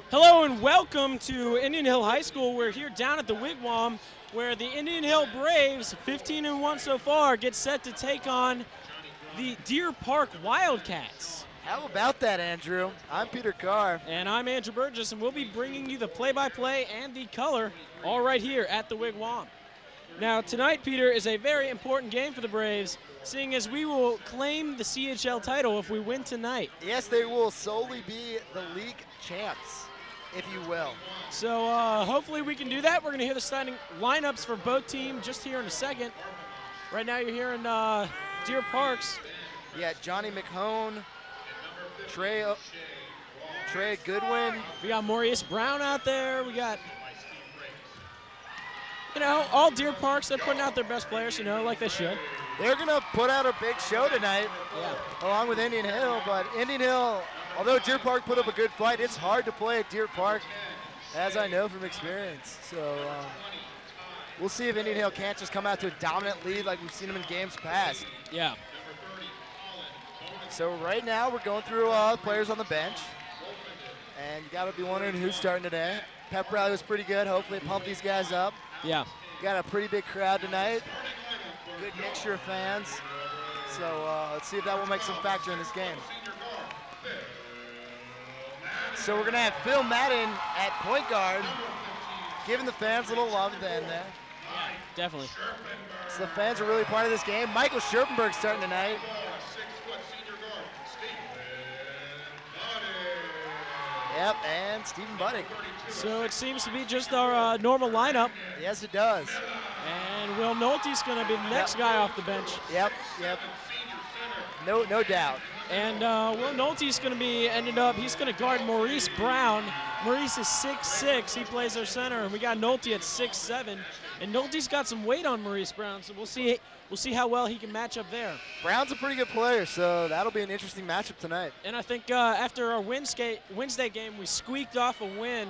Hello and welcome to Indian Hill High School. We're here down at the Wigwam where the Indian Hill Braves, 15-1 so far, get set to take on the Deer Park Wildcats. How about that, Andrew? I'm Peter Carr. And I'm Andrew Burgess, and we'll be bringing you the play-by-play and the color all right here at the Wigwam. Now, tonight, Peter, is a very important game for the Braves, seeing as we will claim the CHL title if we win tonight. Yes, they will solely be the league champs, if you will. So hopefully we can do that. We're going to hear the starting lineups for both teams just here in a second. Right now you're hearing Deer Parks. Yeah, Johnny McHone, Trey Goodwin. We got Maurice Brown out there. We got, all Deer Parks. They're putting out their best players, like they should. They're going to put out a big show tonight, Yeah. along with Indian Hill. But Indian Hill, although Deer Park put up a good fight, it's hard to play at Deer Park, as I know from experience. So we'll see if Indian Hill can't just come out to a dominant lead like we've seen them in games past. Yeah. So right now we're going through players on the bench. And you got to be wondering who's starting today. Pep rally was pretty good. Hopefully it pumped these guys up. Yeah. Got a pretty big crowd tonight. Good mixture of fans. So let's see if that will make some factor in this game. So we're going to have Phil Madden at point guard, giving the fans a little love at the end there. Definitely. So the fans are really part of this game. Michael Scherpenberg starting tonight. Yep, and Stephen Budding. So it seems to be just our normal lineup. Yes, it does. And Will Nolte's going to be the next guy off the bench. Yep. No doubt. And Will Nolte's going to be he's going to guard Maurice Brown. Maurice is 6'6", he plays our center, and we got Nolte at 6'7". And Nolte's got some weight on Maurice Brown, so we'll see how well he can match up there. Brown's a pretty good player, so that'll be an interesting matchup tonight. And I think after our Wednesday game, we squeaked off a win.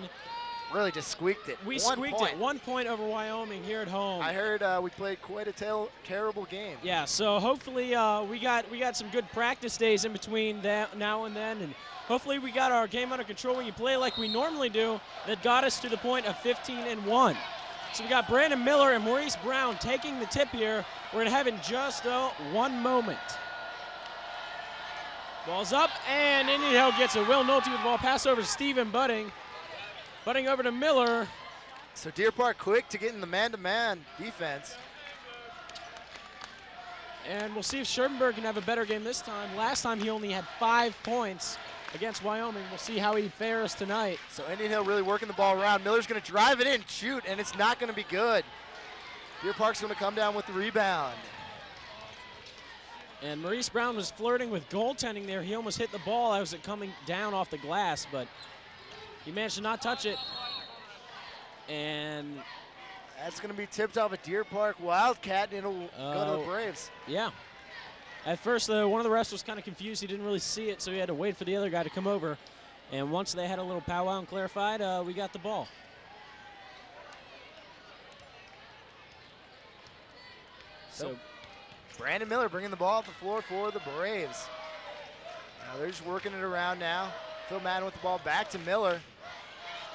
Really just squeaked it. We 1 squeaked point. it, 1 point over Wyoming here at home. I heard we played quite a terrible game. Yeah, so hopefully we got some good practice days in between now and then, and hopefully we got our game under control when you play like we normally do. That got us to the point of 15-1. So we got Brandon Miller and Maurice Brown taking the tip here. We're gonna have in just one moment. Ball's up, and Indian Hill gets it. Will Nolte with the ball, pass over to Stephen Budding. Budding over to Miller. So Deer Park quick to get in the man-to-man defense. And we'll see if Scherpenberg can have a better game this time. Last time he only had 5 points against Wyoming. We'll see how he fares tonight. So Indian Hill really working the ball around. Miller's going to drive it in, shoot, and it's not going to be good. Deer Park's going to come down with the rebound. And Maurice Brown was flirting with goaltending there. He almost hit the ball as it coming down off the glass, but he managed to not touch it. And that's going to be tipped off a Deer Park Wildcat, and it'll go to the Braves. Yeah. At first, one of the wrestlers was kind of confused. He didn't really see it, so he had to wait for the other guy to come over. And once they had a little powwow and clarified, we got the ball. So Brandon Miller bringing the ball off the floor for the Braves. Now they're just working it around now. Phil Madden with the ball back to Miller.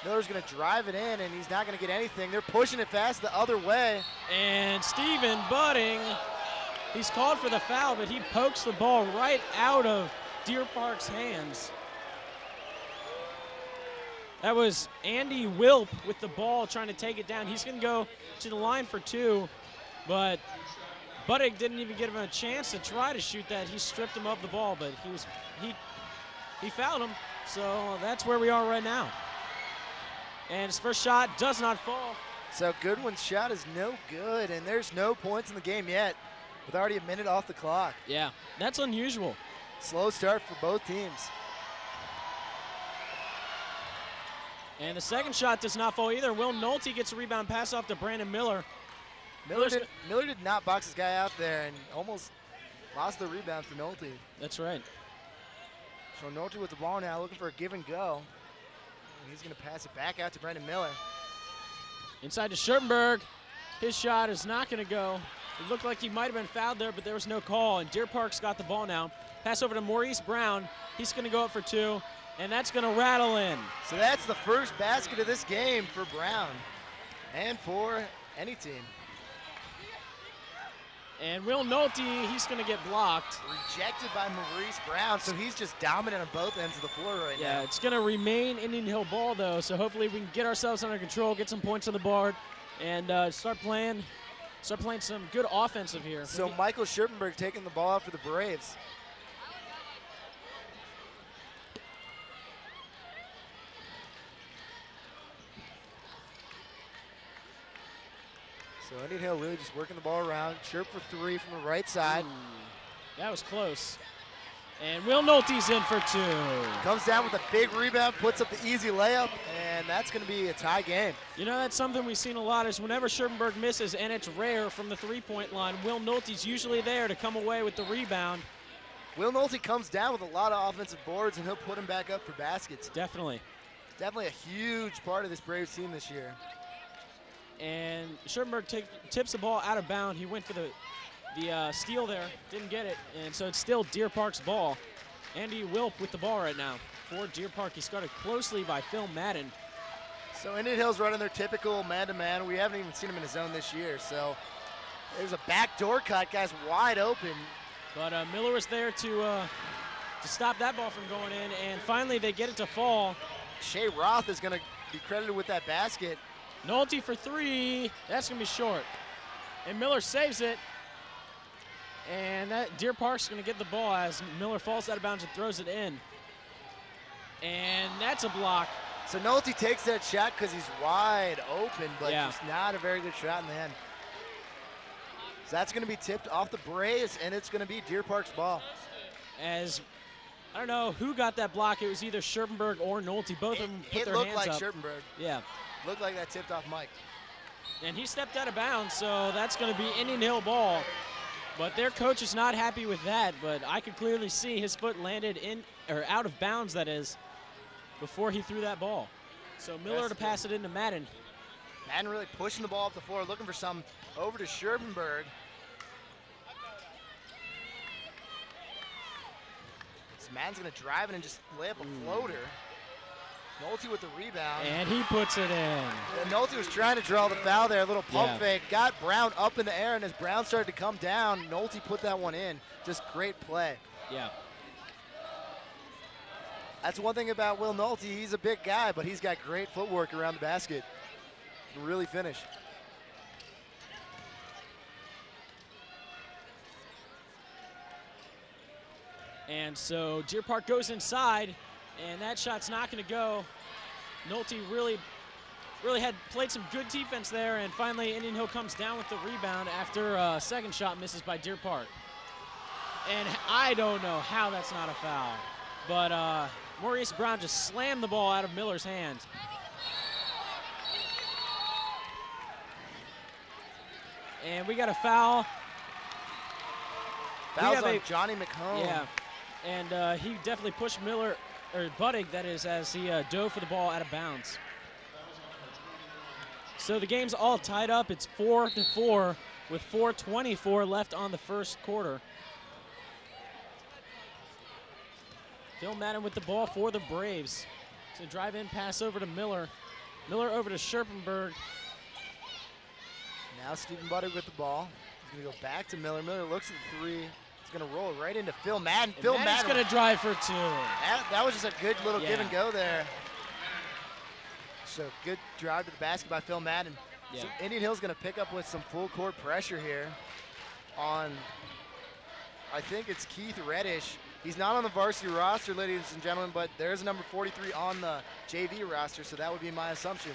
Miller's going to drive it in, and he's not going to get anything. They're pushing it fast the other way. And Stephen Budding, he's called for the foul, but he pokes the ball right out of Deer Park's hands. That was Andy Wilp with the ball trying to take it down. He's going to go to the line for 2, but Budding didn't even give him a chance to try to shoot that. He stripped him of the ball, but he fouled him. So that's where we are right now. And his first shot does not fall. So Goodwin's shot is no good, and there's no points in the game yet with already a minute off the clock. Yeah, that's unusual. Slow start for both teams. And the second shot does not fall either. Will Nolte gets a rebound pass off to Brandon Miller. Miller did not box his guy out there and almost lost the rebound for Nolte. That's right. So Nolte with the ball now, looking for a give and go. And he's going to pass it back out to Brandon Miller. Inside to Scherpenberg. His shot is not going to go. It looked like he might have been fouled there, but there was no call. And Deer Park's got the ball now. Pass over to Maurice Brown. He's going to go up for 2. and that's going to rattle in. So that's the first basket of this game for Brown and for any team. And Will Nolte, he's going to get blocked. Rejected by Maurice Brown, so he's just dominant on both ends of the floor right now. Yeah, it's going to remain Indian Hill ball, though, so hopefully we can get ourselves under control, get some points on the board, and start playing some good offensive here. So Michael Scherpenberg taking the ball out for the Braves. So Indian Hill really just working the ball around. Scherp for three from the right side. That was close. And Will Nolte's in for two. Comes down with a big rebound, puts up the easy layup, and that's going to be a tie game. You know, that's something we've seen a lot is whenever Scherpenberg misses, and it's rare from the three-point line, Will Nolte's usually there to come away with the rebound. Will Nolte comes down with a lot of offensive boards, and he'll put him back up for baskets. Definitely. Definitely a huge part of this Braves team this year. And Scherpenberg tips the ball out of bounds. He went for the steal there, didn't get it, and so it's still Deer Park's ball. Andy Wilp with the ball right now for Deer Park. He's guarded closely by Phil Madden. So Indian Hill's running their typical man-to-man. We haven't even seen him in his zone this year, so there's a backdoor cut, guys wide open. But Miller was there to stop that ball from going in, and finally they get it to fall. Shea Roth is going to be credited with that basket. Nolte for three. That's going to be short. And Miller saves it. And that Deer Park's going to get the ball as Miller falls out of bounds and throws it in. And that's a block. So Nolte takes that shot because he's wide open, but Yeah. just not a very good shot in the end. So that's going to be tipped off the Braves, and it's going to be Deer Park's ball. As I don't know who got that block. It was either Scherpenberg or Nolte. Both of them put their hands It looked like up. Scherpenberg. Yeah. Looked like that tipped off Mike. And he stepped out of bounds, so that's going to be Indian Hill ball. But their coach is not happy with that, but I could clearly see his foot landed in, or out of bounds, that is, before he threw that ball. So Miller to pass it into Madden. Madden really pushing the ball up the floor, looking for some over to Scherpenberg. So Madden's going to drive it and just lay up a floater. Nolte with the rebound. And he puts it in. And Nolte was trying to draw the foul there, a little pump fake. Got Brown up in the air, and as Brown started to come down, Nolte put that one in. Just great play. Yeah. That's one thing about Will Nolte. He's a big guy, but he's got great footwork around the basket. Can really finish. And so Deer Park goes inside, and that shot's not going to go. Nolte really had played some good defense there, and finally Indian Hill comes down with the rebound after a second shot misses by Deer Park. And I don't know how that's not a foul, but Maurice Brown just slammed the ball out of Miller's hands. And we got a foul. Fouls on Johnny McComb. Yeah, and he definitely pushed Miller, or Buddig, that is, as he dove for the ball out of bounds. So the game's all tied up. It's 4-4 with 4:24 left on the first quarter. Phil Madden with the ball for the Braves. So drive in, pass over to Miller. Miller over to Scherpenberg. Now Stephen Buddig with the ball. He's going to go back to Miller. Miller looks at the three. He's going to roll right into Phil Madden. And Phil Madden's Madden. going to drive for two. That was just a good little give and Yeah. go there. So good drive to the basket by Phil Madden. Yeah. So Indian Hill's going to pick up with some full court pressure here on, I think it's Keith Reddish. He's not on the varsity roster, ladies and gentlemen, but there's a number 43 on the JV roster, so that would be my assumption.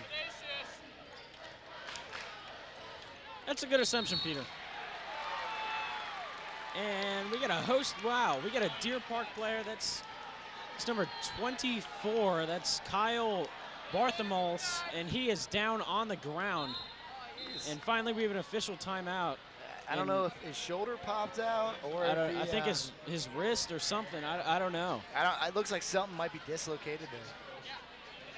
That's a good assumption, Peter. And we got a host, wow, we got a Deer Park player. That's number 24. That's Kyle Barthelmals, and he is down on the ground. And finally, we have an official timeout. I don't know if his shoulder popped out or I think his wrist or something. I don't know. It looks like something might be dislocated there.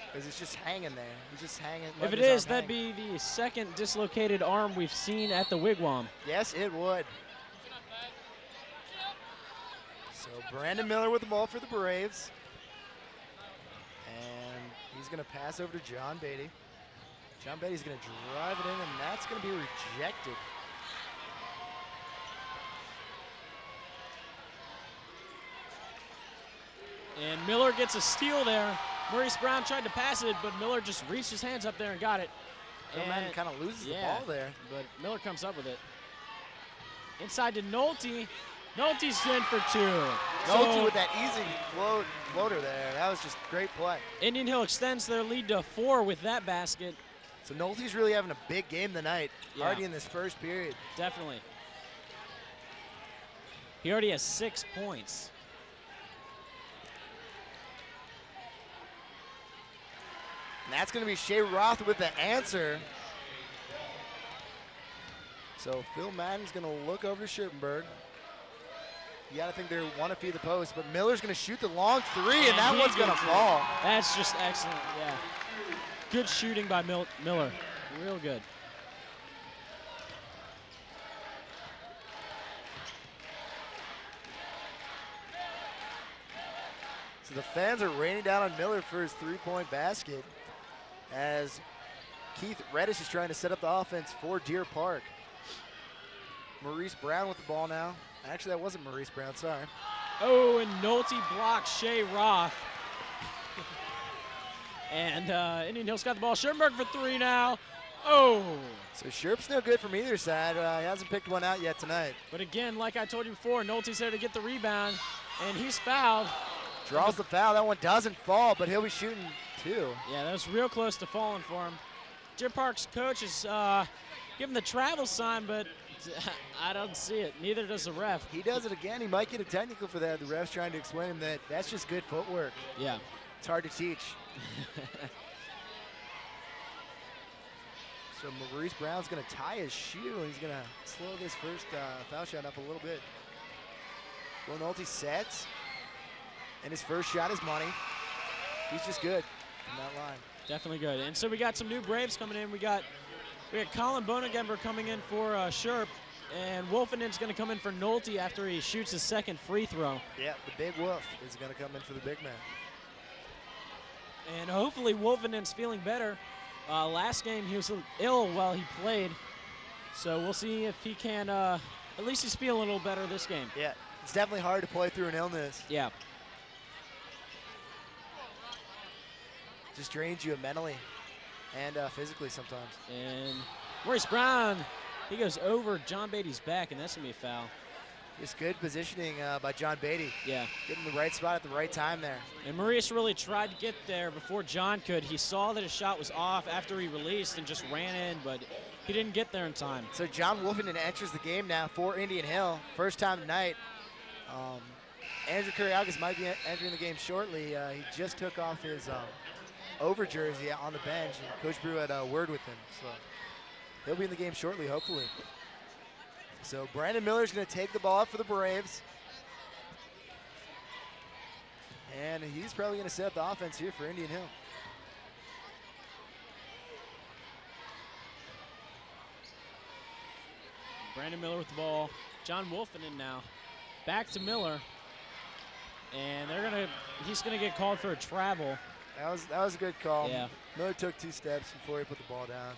Because it's just hanging there. He's just hanging. If it is, that'd be the second dislocated arm we've seen at the Wigwam. Yes, it would. So Brandon Miller with the ball for the Braves. going to pass over to John Beatty. John Beatty's going to drive it in, and that's going to be rejected. And Miller gets a steal there. Maurice Brown tried to pass it, but Miller just reached his hands up there and got it. Phil Madden kind of loses the ball there. But Miller comes up with it. Inside to Nolte. Nolte's in for 2. Nolte with that easy floater there. That was just great play. Indian Hill extends their lead to 4 with that basket. So Nolte's really having a big game tonight, Yeah. already in this first period. Definitely. He already has 6 points. And that's going to be Shea Roth with the answer. So Phil Madden's going to look over to Scherpenberg. You got to think they want to feed the post, but Miller's going to shoot the long 3, and that one's going to fall. That's just excellent, yeah. Good shooting by Miller. Real good. So the fans are raining down on Miller for his 3-point basket as Keith Reddish is trying to set up the offense for Deer Park. Maurice Brown with the ball now. Actually, that wasn't Maurice Brown, sorry. Oh, and Nolte blocks Shea Roth. And Indian Hill's got the ball. Scherpenberg for 3 now. Oh. So Sherp's no good from either side. He hasn't picked one out yet tonight. But again, like I told you before, Nolte's there to get the rebound, and he's fouled. Draws the foul. That one doesn't fall, but he'll be shooting 2. Yeah, that was real close to falling for him. Deer Park's coach is giving the travel sign, but I don't see it. Neither does the ref. He does it again. He might get a technical for that. The ref's trying to explain him that that's just good footwork. Yeah. It's hard to teach. So Maurice Brown's going to tie his shoe, and he's going to slow this first foul shot up a little bit. Will Nolte sets, and his first shot is money. He's just good from that line. Definitely good. And so we got some new Braves coming in. We got Colin Bonegember coming in for Scherp, and Wolfenden's going to come in for Nolte after he shoots his second free throw. Yeah, the big wolf is going to come in for the big man. And hopefully Wolfenden's feeling better. Last game he was ill while he played, so we'll see if he can, at least he's feeling a little better this game. Yeah, it's definitely hard to play through an illness. Yeah. Just drains you mentally and physically sometimes. And Maurice Brown, he goes over John Beatty's back, and that's going to be a foul. Just good positioning by John Beatty. Yeah. Getting the right spot at the right time there. And Maurice really tried to get there before John could. He saw that his shot was off after he released and just ran in, but he didn't get there in time. So John Wolfenden enters the game now for Indian Hill. First time tonight. Andrew Kuriakis might be entering the game shortly. He just took off his over jersey on the bench, and Coach Brew had a word with him. So he'll be in the game shortly, hopefully. So Brandon Miller's going to take the ball up for the Braves. And he's probably going to set up the offense here for Indian Hill. Brandon Miller with the ball. John Wolfenden now. Back to Miller. And he's gonna get called for a travel. That was a good call. Yeah. Miller took 2 steps before he put the ball down.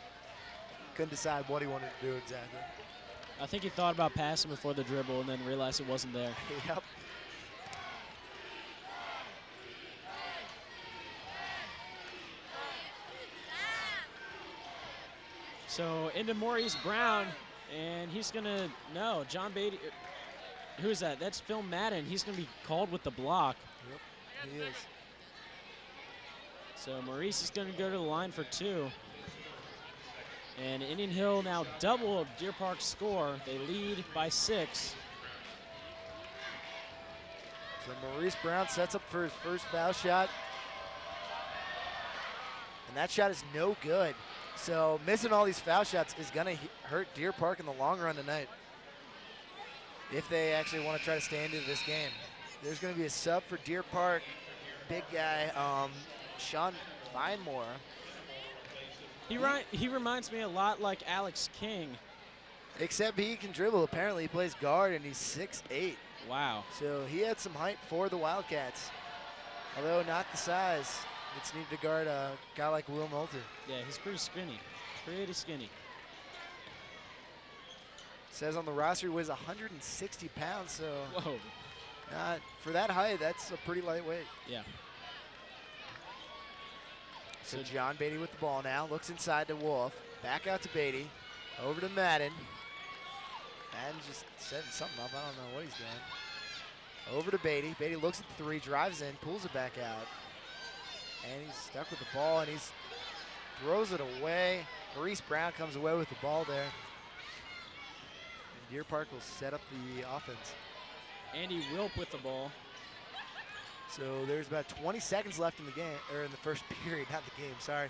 Couldn't decide what he wanted to do exactly. I think he thought about passing before the dribble and then realized it wasn't there. Yep. So into Maurice Brown, and he's gonna, no, John Beatty, who's that? That's Phil Madden. He's gonna be called with the block. Yep, he is. So Maurice is gonna go to the line for 2. And Indian Hill now double Deer Park's score. They lead by 6. So Maurice Brown sets up for his first foul shot. And that shot is no good. So missing all these foul shots is going to hurt Deer Park in the long run tonight, if they actually want to try to stay into this game. There's going to be a sub for Deer Park. Big guy, Sean Vinemore. He reminds me a lot like Alex King. Except he can dribble. Apparently he plays guard, and he's 6'8". Wow. So he had some height for the Wildcats, although not the size It's needed to guard a guy like Will Nolte. Yeah, he's pretty skinny. Pretty skinny. Says on the roster he weighs 160 pounds, so Whoa. for that height, that's a pretty lightweight. Yeah. So John Beatty with the ball now, looks inside to Wolf, back out to Beatty, over to Madden. Madden's just setting something up, I don't know what he's doing. Over to Beatty, Beatty looks at the three, drives in, pulls it back out. And he's stuck with the ball, and he's throws it away. Maurice Brown comes away with the ball there. And Deer Park will set up the offense. Andy Wilp with the ball. So there's about 20 seconds left in the game, or in the first period, not the game, sorry.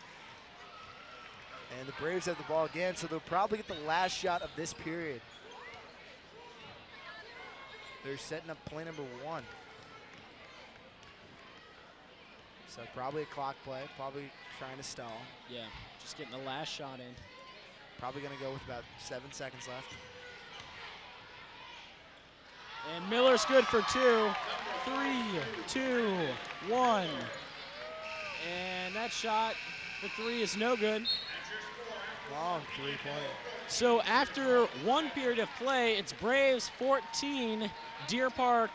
And the Braves have the ball again, so they'll probably get the last shot of this period. They're setting up play number 1. So probably a clock play, probably trying to stall. Yeah, just getting the last shot in. Probably gonna go with about 7 seconds left. And Miller's good for 2. 3, 2, 1. And that shot for 3 is no good. Long three-pointer. So after 1 period of play, it's Braves 14, Deer Park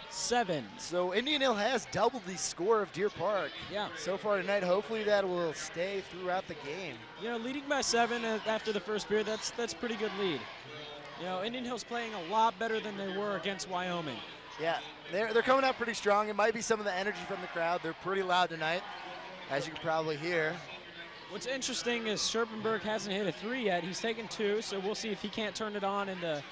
7. So Indian Hill has doubled the score of Deer Park. Yeah. So far tonight, hopefully that will stay throughout the game. You know, leading by 7 after the first period, that's pretty good lead. You know, Indian Hill's playing a lot better than they were against Wyoming. Yeah, they're coming out pretty strong. It might be some of the energy from the crowd. They're pretty loud tonight, as you can probably hear. What's interesting is Scherpenberg hasn't hit a 3 yet. He's taken 2, so we'll see if he can't turn it on in the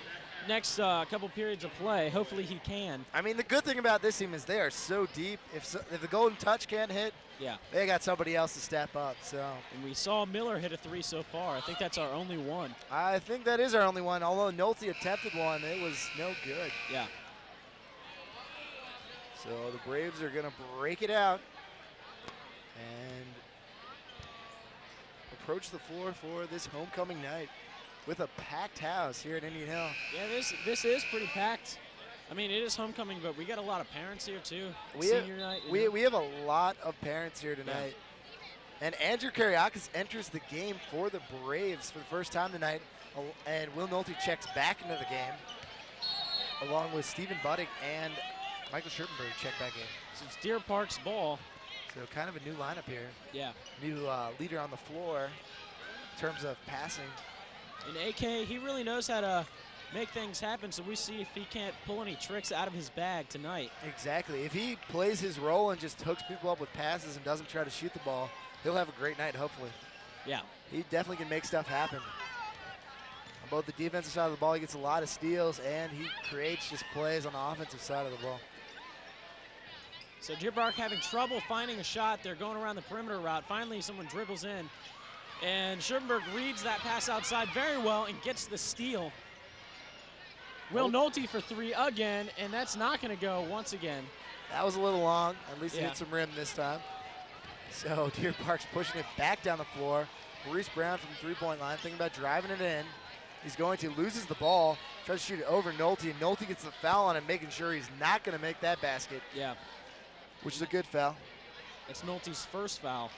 next couple periods of play. Hopefully he can. I mean, the good thing about this team is they are so deep. If the Golden Touch can't hit, Yeah. they got somebody else to step up. So And we saw Miller hit a 3 so far. I think that's our only one. I think that is our only one. Although Nolte attempted one, it was no good. Yeah. So the Braves are going to break it out and approach the floor for this homecoming night with a packed house here at Indian Hill. Yeah, this is pretty packed. I mean, it is homecoming, but we got a lot of parents here too. We Senior night. you know. we have a lot of parents here tonight. And Andrew Kariakis enters the game for the Braves for the first time tonight. And Will Nolte checks back into the game, along with Stephen Buddick and Michael Scherpenberg check back in. So it's Deer Park's ball. So kind of a new lineup here. Yeah. New leader on the floor in terms of passing. And AK, he really knows how to make things happen, so we see if he can't pull any tricks out of his bag tonight. Exactly. If he plays his role and just hooks people up with passes and doesn't try to shoot the ball, he'll have a great night, hopefully. Yeah. He definitely can make stuff happen. On both the defensive side of the ball, he gets a lot of steals, and he creates just plays on the offensive side of the ball. So Deer Park having trouble finding a shot. They're going around the perimeter route. Finally, someone dribbles in. And Scherpenberg reads that pass outside very well and gets the steal. Will Nolte for 3 again, and that's not going to go once again. That was a little long. At least he Yeah. hit some rim this time. So Deer Park's pushing it back down the floor. Maurice Brown from the three-point line, thinking about driving it in. He's going to, loses the ball, tries to shoot it over Nolte, and Nolte gets the foul on him, making sure he's not going to make that basket, Yeah, which is a good foul. it's Nolte's first foul.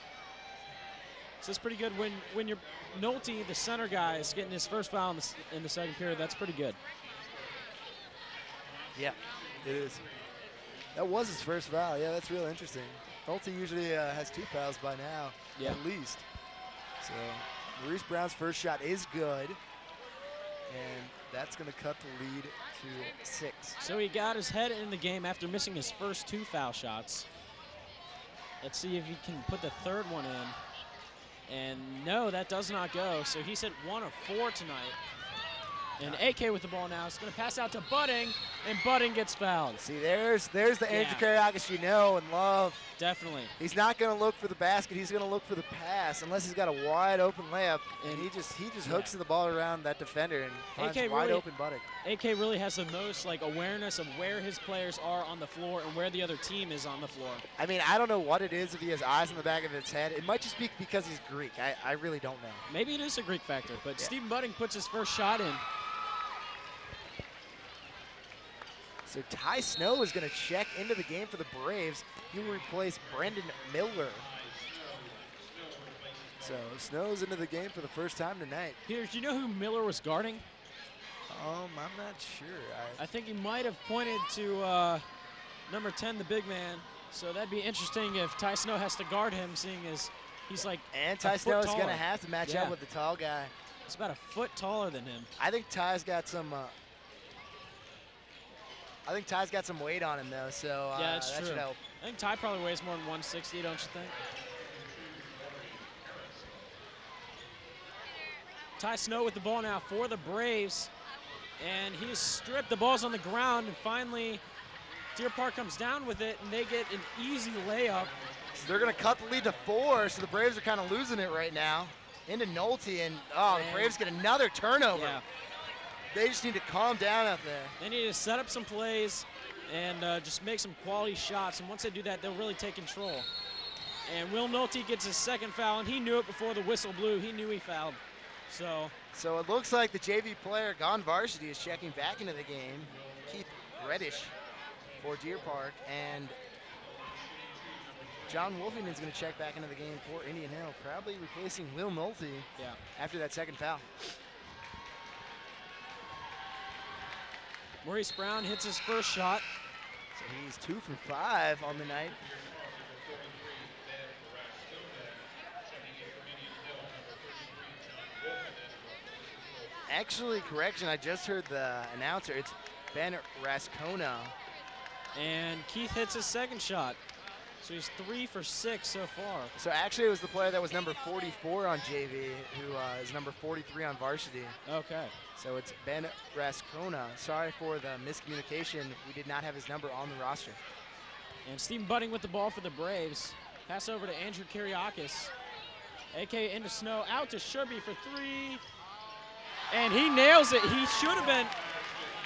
So it's pretty good when you're Nolte, the center guy, is getting his first foul in the second period. That's pretty good. Yeah, it is. That was his first foul. Yeah, that's real interesting. Nolte usually has 2 fouls by now, Yeah. at least. So Maurice Brown's first shot is good, and that's going to cut the lead to 6. So he got his head in the game after missing his first 2 foul shots. Let's see if he can put the third one in. And no, that does not go. So he's hit 1 of 4 tonight. And AK with the ball now. It's going to pass out to Budding, and Budding gets fouled. See, there's the Andrew Yeah. Kariakis you know and love. Definitely. He's not going to look for the basket. He's going to look for the pass, unless he's got a wide open layup. And he just hooks the ball around that defender and finds AK wide really- open Buddick. AK really has the most awareness of where his players are on the floor and where the other team is on the floor. I mean, I don't know what it is if he has eyes in the back of his head. It might just be because he's Greek. I really don't know. Maybe it is a Greek factor, but Yeah. Stephen Budding puts his first shot in. So Ty Snow is going to check into the game for the Braves. He will replace Brendan Miller. So Snow's into the game for the first time tonight. Peter, do you know who Miller was guarding? I'm not sure. I think he might have pointed to number 10, the big man. So that'd be interesting if Ty Snow has to guard him, seeing as he's like And Ty Snow is going to taller. have to match Yeah. up with the tall guy. He's about a foot taller than him. I think Ty's got some. I think Ty's got some weight on him though, so Yeah, that's that true. should help. I think Ty probably weighs more than 160, don't you think? Ty Snow with the ball now for the Braves. And he's stripped. The ball's on the ground, and finally Deer Park comes down with it, and they get an easy layup. So they're going to cut the lead to 4, so the Braves are kind of losing it right now. Into Nolte, and the Braves get another turnover. Yeah. They just need to calm down out there. They need to set up some plays and just make some quality shots. And once they do that, they'll really take control. And Will Nolte gets his second foul, and he knew it before the whistle blew. He knew he fouled. So it looks like the JV player gone varsity is checking back into the game. Keith Reddish for Deer Park, and John Wolfington's going to check back into the game for Indian Hill, probably replacing Will Nolte after that second foul. Maurice Brown hits his first shot. So he's 2 for 5 on the night. Actually, correction, I just heard the announcer. It's Ben Rascona. And Keith hits his second shot. So he's 3 for 6 so far. So actually, it was the player that was number 44 on JV, who is number 43 on varsity. Okay. So it's Ben Rascona. Sorry for the miscommunication. We did not have his number on the roster. And Stephen Budding with the ball for the Braves. Pass over to Andrew Kiriakis. AK into Snow, out to Sherby for 3. And he nails it. He should have been,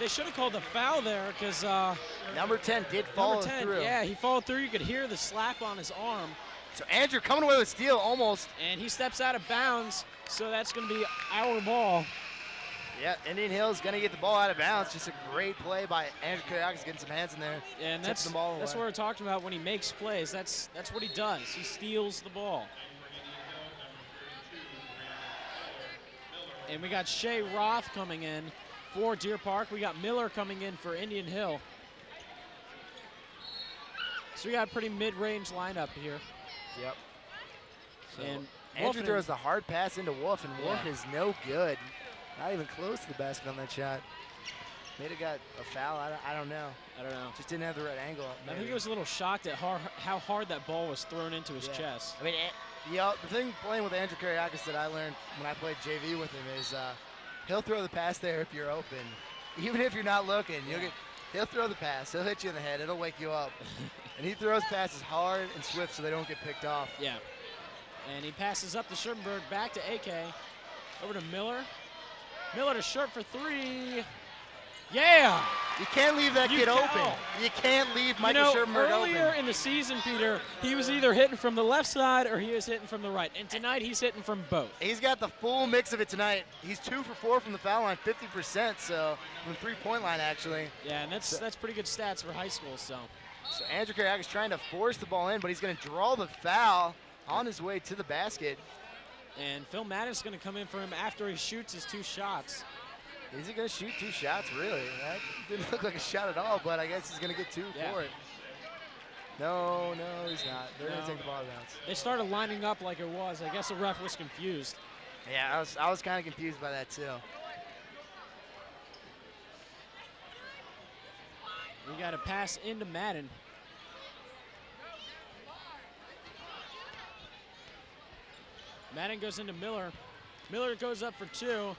they should have called the foul there because number 10 did follow number 10, through. yeah, he followed through. You could hear the slap on his arm. So Andrew coming away with steal almost. And he steps out of bounds, so that's going to be our ball. Yeah, Indian Hill's going to get the ball out of bounds. Just a great play by Andrew Kiriakis, getting some hands in there. And Tips that's the ball what away. we're talking about when he makes plays. That's what he does. He steals the ball. And we got Shea Roth coming in for Deer Park. We got Miller coming in for Indian Hill. So we got a pretty mid-range lineup here. Yep. So And Andrew Wolfman- throws the hard pass into Wolf, and Wolf Yeah. is no good. Not even close to the basket on that shot. Maybe it got a foul. I don't know. I don't know. Just didn't have the right angle. I think maybe. he was a little shocked at how hard that ball was thrown into his Yeah. chest. I mean, the thing playing with Andrew Kiriakis that I learned when I played JV with him is he'll throw the pass there if you're open. Even if you're not looking, he'll throw the pass. He'll hit you in the head. It'll wake you up. And he throws passes hard and swift so they don't get picked off. Yeah. And he passes up to Scherpenberg, back to AK. Over to Miller. Miller to Scherp for 3. Yeah! You can't leave that You kid can't- open. oh. You can't leave Michael Scherpenberg earlier open. in the season, Peter, he was either hitting from the left side or he was hitting from the right. And tonight he's hitting from both. He's got the full mix of it tonight. He's 2 for 4 from the foul line, 50%, so from the three-point line, actually. Yeah, and that's pretty good stats for high school, so. So Andrew Kiriakis trying to force the ball in, but he's going to draw the foul on his way to the basket. And Phil Madden's going to come in for him after he shoots his 2 shots. Is he going to shoot 2 shots, really? That didn't look like a shot at all, but I guess he's going to get 2 Yeah. for it. No, he's not. They're going No. to take the ball out of bounds. They started lining up like it was. I guess the ref was confused. Yeah, I was kind of confused by that, too. We got a pass into Madden. Madden goes into Miller. Miller goes up for 2,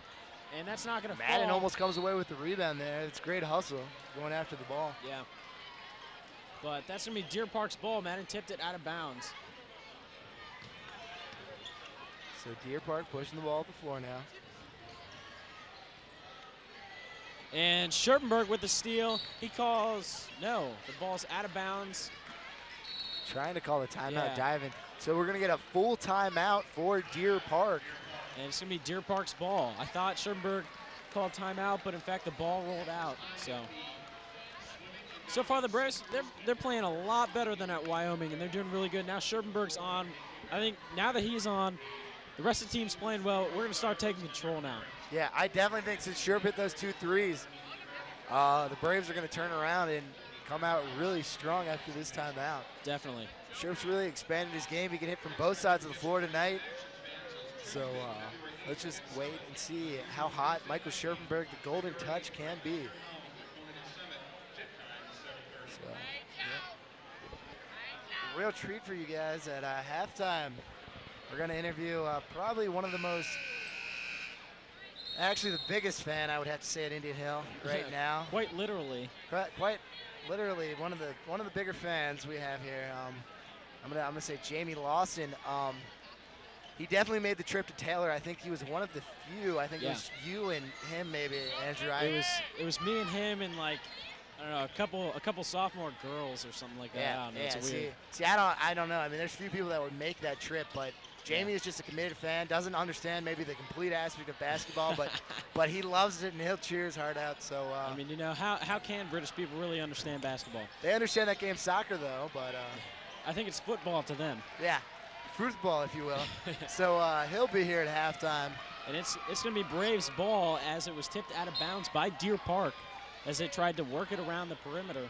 and that's not going to fall. Madden almost comes away with the rebound there. It's great hustle going after the ball. Yeah. But that's going to be Deer Park's ball. Madden tipped it out of bounds. So Deer Park pushing the ball to the floor now. And Scherpenberg with the steal. He calls, no, the ball's out of bounds. Trying to call the timeout, Yeah. diving. So we're going to get a full timeout for Deer Park. And it's going to be Deer Park's ball. I thought Scherpenberg called timeout, but in fact the ball rolled out. So far the Braves, they're playing a lot better than at Wyoming, and they're doing really good. Now Scherpenberg's on. I think now that he's on, the rest of the team's playing well. We're going to start taking control now. Yeah, I definitely think since Sherp hit those 2 threes, the Braves are going to turn around and come out really strong after this timeout. Definitely. Sherp's really expanded his game. He can hit from both sides of the floor tonight. So let's just wait and see how hot Michael Scherpenberg, the Golden Touch, can be. So, yeah. Real treat for you guys at halftime. We're going to interview probably one of the most, actually the biggest fan, I would have to say, at Indian Hill right now. Quite literally. Quite literally one of the bigger fans we have here. I'm gonna say Jamie Lawson. He definitely made the trip to Taylor. I think he was one of the few. I think it was you and him, maybe, Andrew. It was me and him and like, I don't know, a couple sophomore girls or something like that. Yeah, I don't know. yeah. It's weird. See, I don't know. I mean, there's few people that would make that trip, but Jamie is just a committed fan. Doesn't understand maybe the complete aspect of basketball, but he loves it and he'll cheer his heart out. So I mean, you know, how can British people really understand basketball? They understand that game's soccer though, but I think it's football to them. Yeah, football, if you will. So he'll be here at halftime. And it's going to be Braves ball as it was tipped out of bounds by Deer Park as they tried to work it around the perimeter.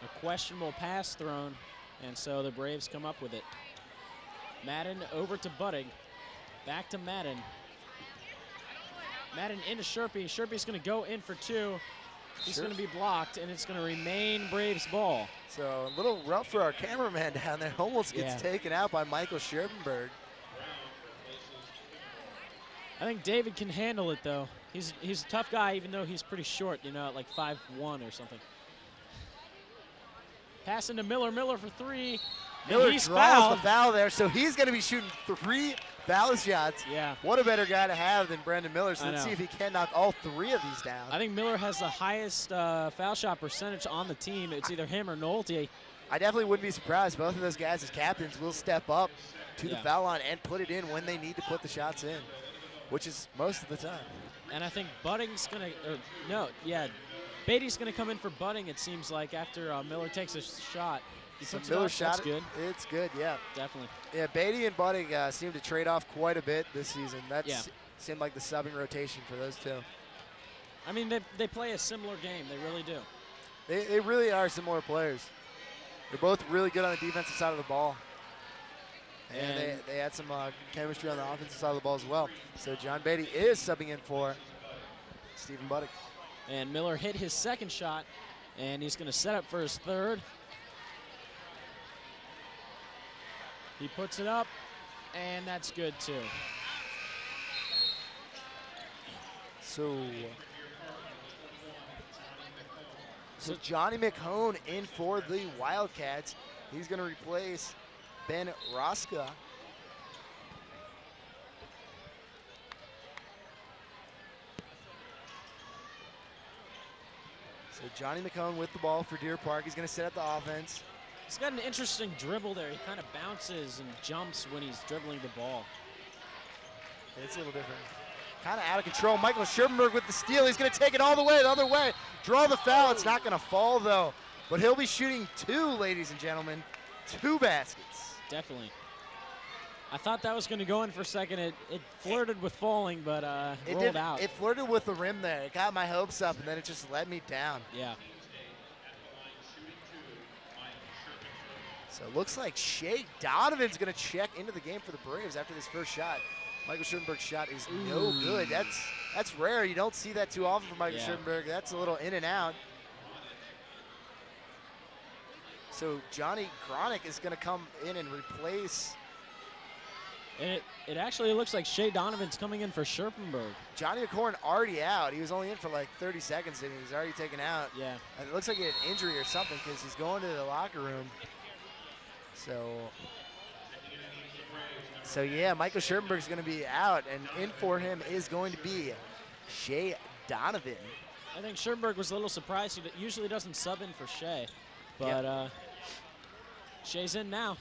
A questionable pass thrown, and so the Braves come up with it. Madden over to Budig. Back to Madden. Madden into Sherpy. Sherpy's going to go in for 2. He's going to be blocked, and it's going to remain Braves ball. So a little rough for our cameraman down there. Almost gets taken out by Michael Scherpenberg. I think David can handle it, though. He's a tough guy, even though he's pretty short, you know, at like 5'1" or something. Pass into Miller. Miller for 3. Miller he's draws fouled. the foul there, so he's going to be shooting 3 foul shots. Yeah. What a better guy to have than Brandon Miller. So I let's know. see if he can knock all 3 of these down. I think Miller has the highest foul shot percentage on the team. It's either him or Nolte. I definitely wouldn't be surprised. Both of those guys as captains will step up to the foul line and put it in when they need to put the shots in, which is most of the time. And I think Budding's going to, Beatty's going to come in for Budding, it seems like, after Miller takes a shot. He puts it up. Shot. That's good. It's good, yeah. Definitely. Yeah, Beatty and Budding seem to trade off quite a bit this season. That's seemed like the subbing rotation for those two. I mean, they play a similar game. They really do. They really are similar players. They're both really good on the defensive side of the ball. And they had some chemistry on the offensive side of the ball as well. So John Beatty is subbing in for Stephen Budding. And Miller hit his second shot, and he's going to set up for his third. He puts it up, and that's good too. So Johnny McHone in for the Wildcats. He's going to replace Ben Roska. So Johnny McHone with the ball for Deer Park. He's going to set up the offense. He's got an interesting dribble there. He kind of bounces and jumps when he's dribbling the ball. It's a little different. Kind of out of control. Michael Scherpenberg with the steal. He's going to take it all the way the other way. Draw the foul. It's not going to fall, though. But he'll be shooting 2, ladies and gentlemen. 2 baskets. Definitely. I thought that was going to go in for a second. It flirted with falling, but rolled out. It flirted with the rim there. It got my hopes up, and then it just let me down. Yeah. So it looks like Shea Donovan's going to check into the game for the Braves after this first shot. Michael Scherpenberg's shot is no good. That's rare. You don't see that too often from Michael Scherpenberg. That's a little in and out. So Johnny Cronick is going to come in and replace. And it actually looks like Shea Donovan's coming in for Scherpenberg. Johnny McHorn already out. He was only in for like 30 seconds and he's already taken out. Yeah. And it looks like he had an injury or something because he's going to the locker room. So yeah, Michael Scherpenberg's going to be out, and in for him is going to be Shea Donovan. I think Scherpenberg was a little surprised. He usually doesn't sub in for Shea, but Shea's in now.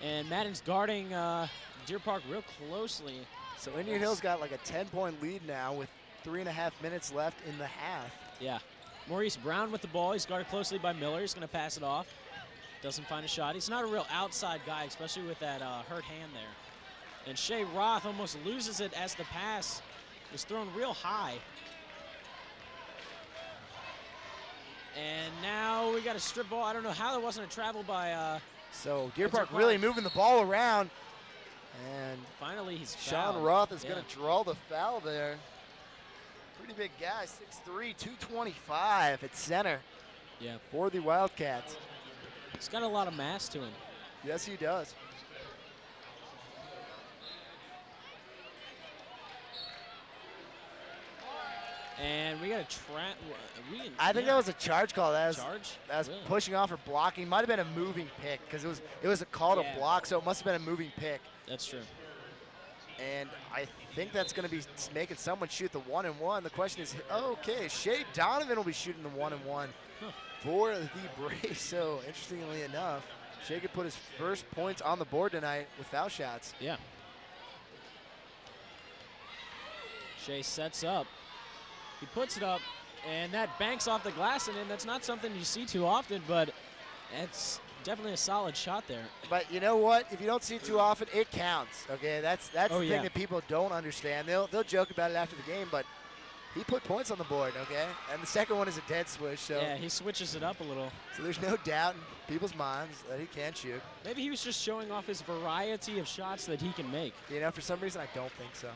And Madden's guarding Deer Park real closely. So Indian Hill's got like a 10-point lead now with 3.5 minutes left in the half. Yeah. Maurice Brown with the ball. He's guarded closely by Miller. He's going to pass it off. Doesn't find a shot. He's not a real outside guy, especially with that hurt hand there. And Shea Roth almost loses it as the pass is thrown real high. And now we got a strip ball. I don't know how there wasn't a travel by So Deer Deer Park Park. really moving the ball around. And finally he's Sean fouled. Roth is Yeah. going to draw the foul there. Pretty big guy, 6'3", 225 at center Yeah, for the Wildcats. he's got a lot of mass to him. Yes, he does. And we got a trap. I think that was a charge call. That was, charge. that was Really? pushing off or blocking. Might have been a moving pick because it was a call Yeah. to block, so it must have been a moving pick. That's true. And I think that's going to be making someone shoot the 1-and-1. The question is, okay, Shea Donovan will be shooting the 1-and-1 for the Braves. So interestingly enough, Shea could put his first points on the board tonight with foul shots. Yeah. Shea sets up. He puts it up, and that banks off the glass and in. That's not something you see too often, but it's definitely a solid shot there. But you know what? If you don't see it too often, it counts. Okay, that's Oh, the yeah. thing that people don't understand. They'll joke about it after the game, but he put points on the board. Okay, and the second one is a dead switch. So Yeah, he switches it up a little. so there's no doubt in people's minds that he can shoot. Maybe he was just showing off his variety of shots that he can make. You know, for some reason I don't think so.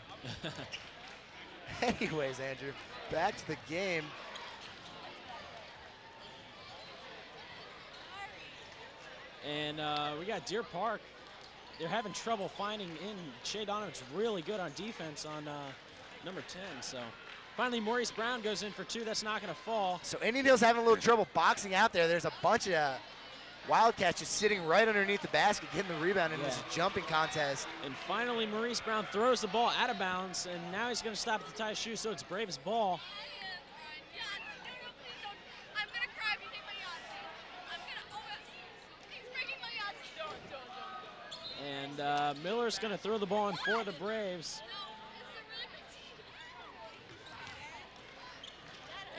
Anyways, Andrew, back to the game. And we got Deer Park. They're having trouble finding in. Shea Donovan's really good on defense on number 10. So finally Maurice Brown goes in for two. That's not going to fall. So Indian Hill's having a little trouble boxing out there. There's a bunch of Wildcats just sitting right underneath the basket, getting the rebound in this jumping contest. And finally Maurice Brown throws the ball out of bounds, and now he's going to stop at the tie shoe, so it's Braves ball. I'm gonna cry if you take my Yahtzee. I'm gonna. Oh, he's breaking my Yahtzee. And Miller's going to throw the ball in for the Braves.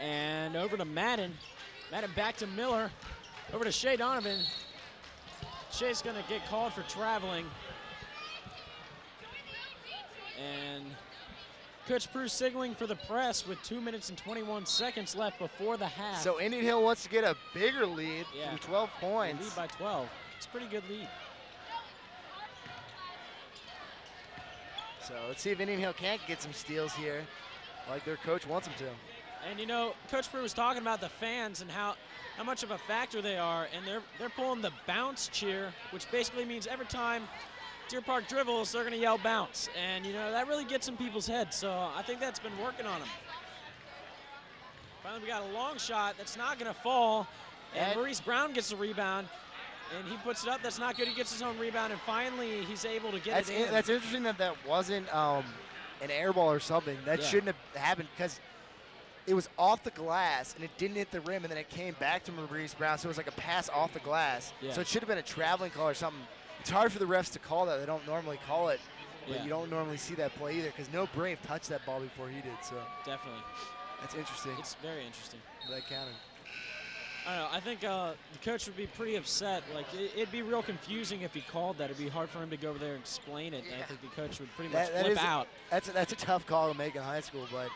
And over to Madden. Madden back to Miller. Over to Shea Donovan. Shea's going to get called for traveling. And Coach Prue signaling for the press with 2 minutes and 21 seconds left before the half. So Indian Hill wants to get a bigger lead Yeah. from 12 They points. lead by 12. It's a pretty good lead. So let's see if Indian Hill can't get some steals here like their coach wants them to. And you know, Coach Prue was talking about the fans and how much of a factor they are, and they're pulling the bounce cheer, which basically means every time Deer Park dribbles, they're gonna yell bounce. And you know, that really gets in people's heads, so I think that's been working on them. Finally, we got a long shot that's not gonna fall, and Maurice Brown gets the rebound, and he puts it up. That's not good. He gets his own rebound, and finally he's able to get it in. That's interesting that wasn't an air ball or something. That Yeah. shouldn't have happened because it was off the glass and it didn't hit the rim, and then it came back to Maurice Brown, so it was like a pass off the glass. Yeah. So it should have been a traveling call or something. It's hard for the refs to call that. They don't normally call it, but Yeah. you don't normally see that play either because no Brave touched that ball before he did. So Definitely. that's interesting. It's very interesting. That counted. I don't know. I think the coach would be pretty upset. Like, it'd be real confusing if he called that. It'd be hard for him to go over there and explain it. And I Yeah. think the coach would pretty much That flip is out. That's a tough call to make in high school, but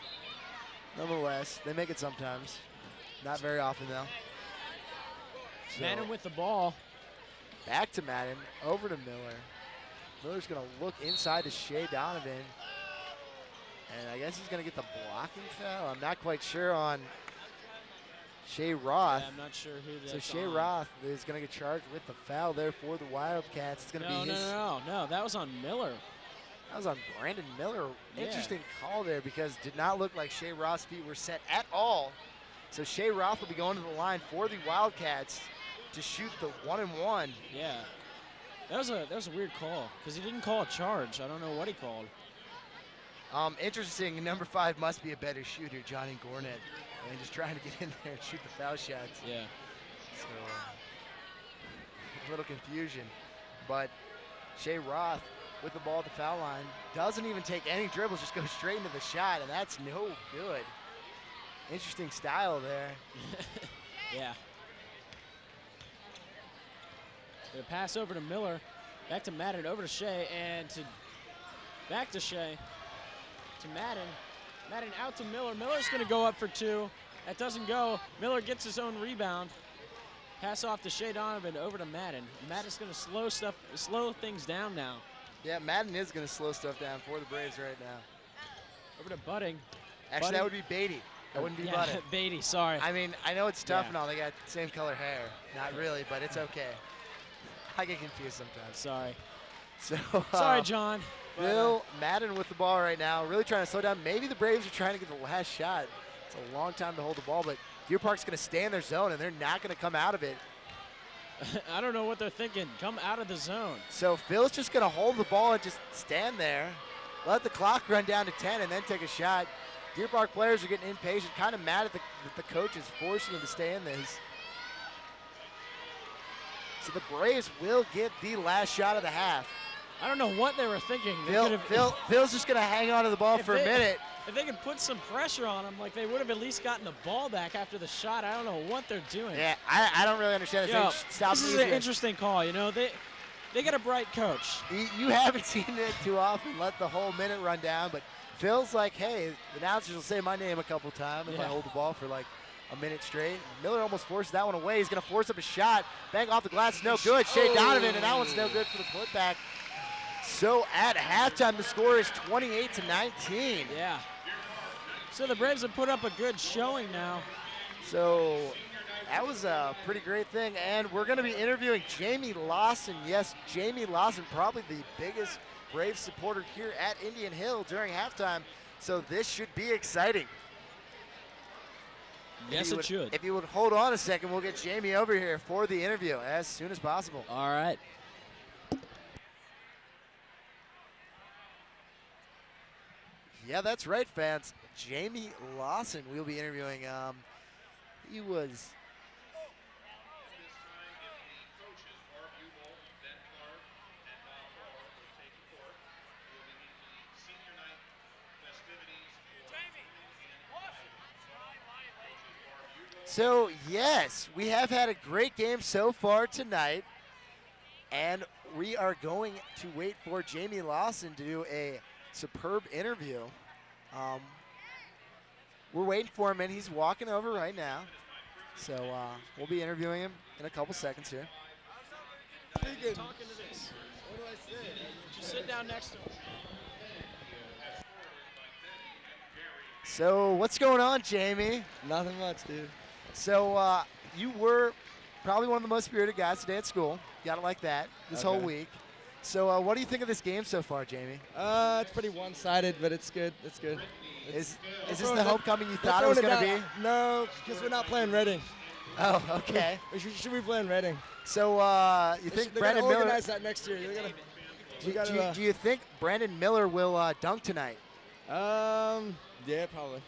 nonetheless, they make it sometimes. Not very often though. So, Madden with the ball. back to Madden, over to Miller. Miller's gonna look inside to Shea Donovan. And I guess he's gonna get the blocking foul. I'm not quite sure on Shea Roth. Yeah, I'm not sure who that's So Shea on. Roth is gonna get charged with the foul there for the Wildcats. It's gonna No, be his. no. That was on Miller. That was on Brandon Miller. Yeah. Interesting call there because did not look like Shea Roth's feet were set at all. So Shea Roth will be going to the line for the Wildcats to shoot the 1-and-1. Yeah. That was a weird call because he didn't call a charge. I don't know what he called. Interesting, number 5 must be a better shooter, Johnny Gornet. And just trying to get in there and shoot the foul shots. Yeah. So a little confusion. But Shea Roth with the ball at the foul line doesn't even take any dribbles, just goes straight into the shot, and that's no good. Interesting style there. Yeah. Gonna pass over to Miller. Back to Madden, over to Shea, and to Back to Shea. To Madden. Madden out to Miller. Miller's going to go up for 2. That doesn't go. Miller gets his own rebound. Pass off to Shea Donovan over to Madden. Madden's going to slow things down now. Yeah, Madden is going to slow stuff down for the Braves right now. Over to Budding. Actually, that would be Beatty. That wouldn't be Yeah, Budding. Beatty, sorry. I mean, I know it's tough Yeah. and all. They got the same color hair. Not really, but it's okay. I get confused sometimes. Sorry. So, Sorry, John. Bill Madden with the ball right now, really trying to slow down. Maybe the Braves are trying to get the last shot. It's a long time to hold the ball, but Deer Park's going to stay in their zone, and they're not going to come out of it. I don't know what they're thinking. Come out of the zone. So Phil's just going to hold the ball and just stand there, let the clock run down to 10, and then take a shot. Deer Park players are getting impatient, kind of mad at the coaches forcing them to stay in this. So the Braves will get the last shot of the half. I don't know what they were thinking. They could've- Phil's just going to hang on to the ball If for a they- minute. If they could put some pressure on them, like they would have at least gotten the ball back after the shot. I don't know what they're doing. Yeah, I don't really understand this. Yo, They stop this is easier. an interesting call. You know, they got a bright coach. You haven't seen it too often. Let the whole minute run down, but Phil's like, hey, the announcers will say my name a couple times if I Yeah. hold the ball for like a minute straight. Miller almost forced that one away. He's going to force up a shot. Bang off the glass, no good. Shea Donovan, and that one's no good for the putback. So at halftime, the score is 28-19. Yeah. So the Braves have put up a good showing now. So that was a pretty great thing. And we're going to be interviewing Jamie Lawson. Yes, Jamie Lawson, probably the biggest Braves supporter here at Indian Hill during halftime. So this should be exciting. Yes, it should. If you would hold on a second, we'll get Jamie over here for the interview as soon as possible. All right. Yeah, that's right, fans. Jamie Lawson we'll be interviewing. He was So, yes, we have had a great game so far tonight, and we are going to wait for Jamie Lawson to do a superb interview. We're waiting for him, and he's walking over right now. So we'll be interviewing him in a couple seconds here. Talking to this. What do I say? Just sit down next to him. So what's going on, Jamie? Nothing much, dude. So you were probably one of the most spirited guys today at school. Got it like that this whole Okay. week. So what do you think of this game so far, Jamie? It's pretty one-sided, but it's good. It's good. Is this throwing the it- homecoming you they're thought it was throwing going to down- be? No, because we're not playing Reading. Oh, okay. We should be playing Reading. So you think They're Brandon gonna Miller? organize that next year. They're gonna. We gotta, Do you think Brandon Miller will dunk tonight? Yeah, probably.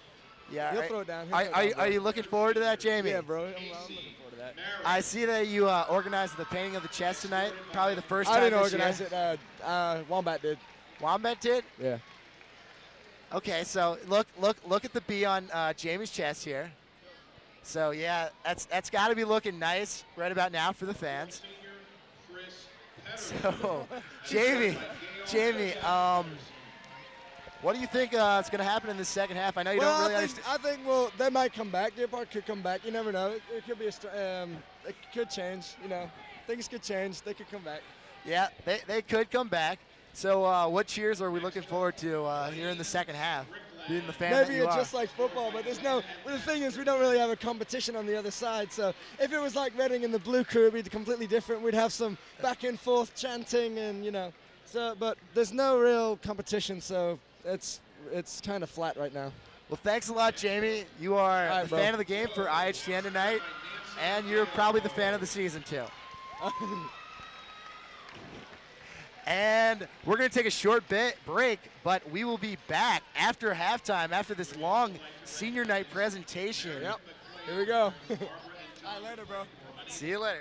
Yeah. He'll throw it down. He'll Are, throw it are, down, you- bro. are you looking forward to that, Jamie? Yeah, bro. I'm looking forward to that. I see that you organized the painting of the chest tonight. Probably the first time I didn't this organize year. it. Wombat did. Wombat did. Yeah. Okay, so look at the B on Jamie's chest here. So yeah, that's got to be looking nice right about now for the fans. So, Jamie, what do you think is going to happen in the second half? I know you don't really understand. I think well, they might come back. Deer Park could come back. You never know. It could be it could change. You know, things could change. They could come back. Yeah, they could come back. So what cheers are we looking forward to here in the second half? Being the fan that Maybe you it's are. just like football, but there's no. Well, the thing is, we don't really have a competition on the other side. So if it was like Reading and the Blue Crew, it'd be completely different. We'd have some back and forth chanting, and you know. So, but there's no real competition, so it's kind of flat right now. Well, thanks a lot, Jamie. You are All right, the bro. fan of the game for IHTN tonight, and you're probably the fan of the season too. And we're going to take a short break, but we will be back after halftime, after this long senior night presentation. Yep. Here we go. All right, later, bro. See you later.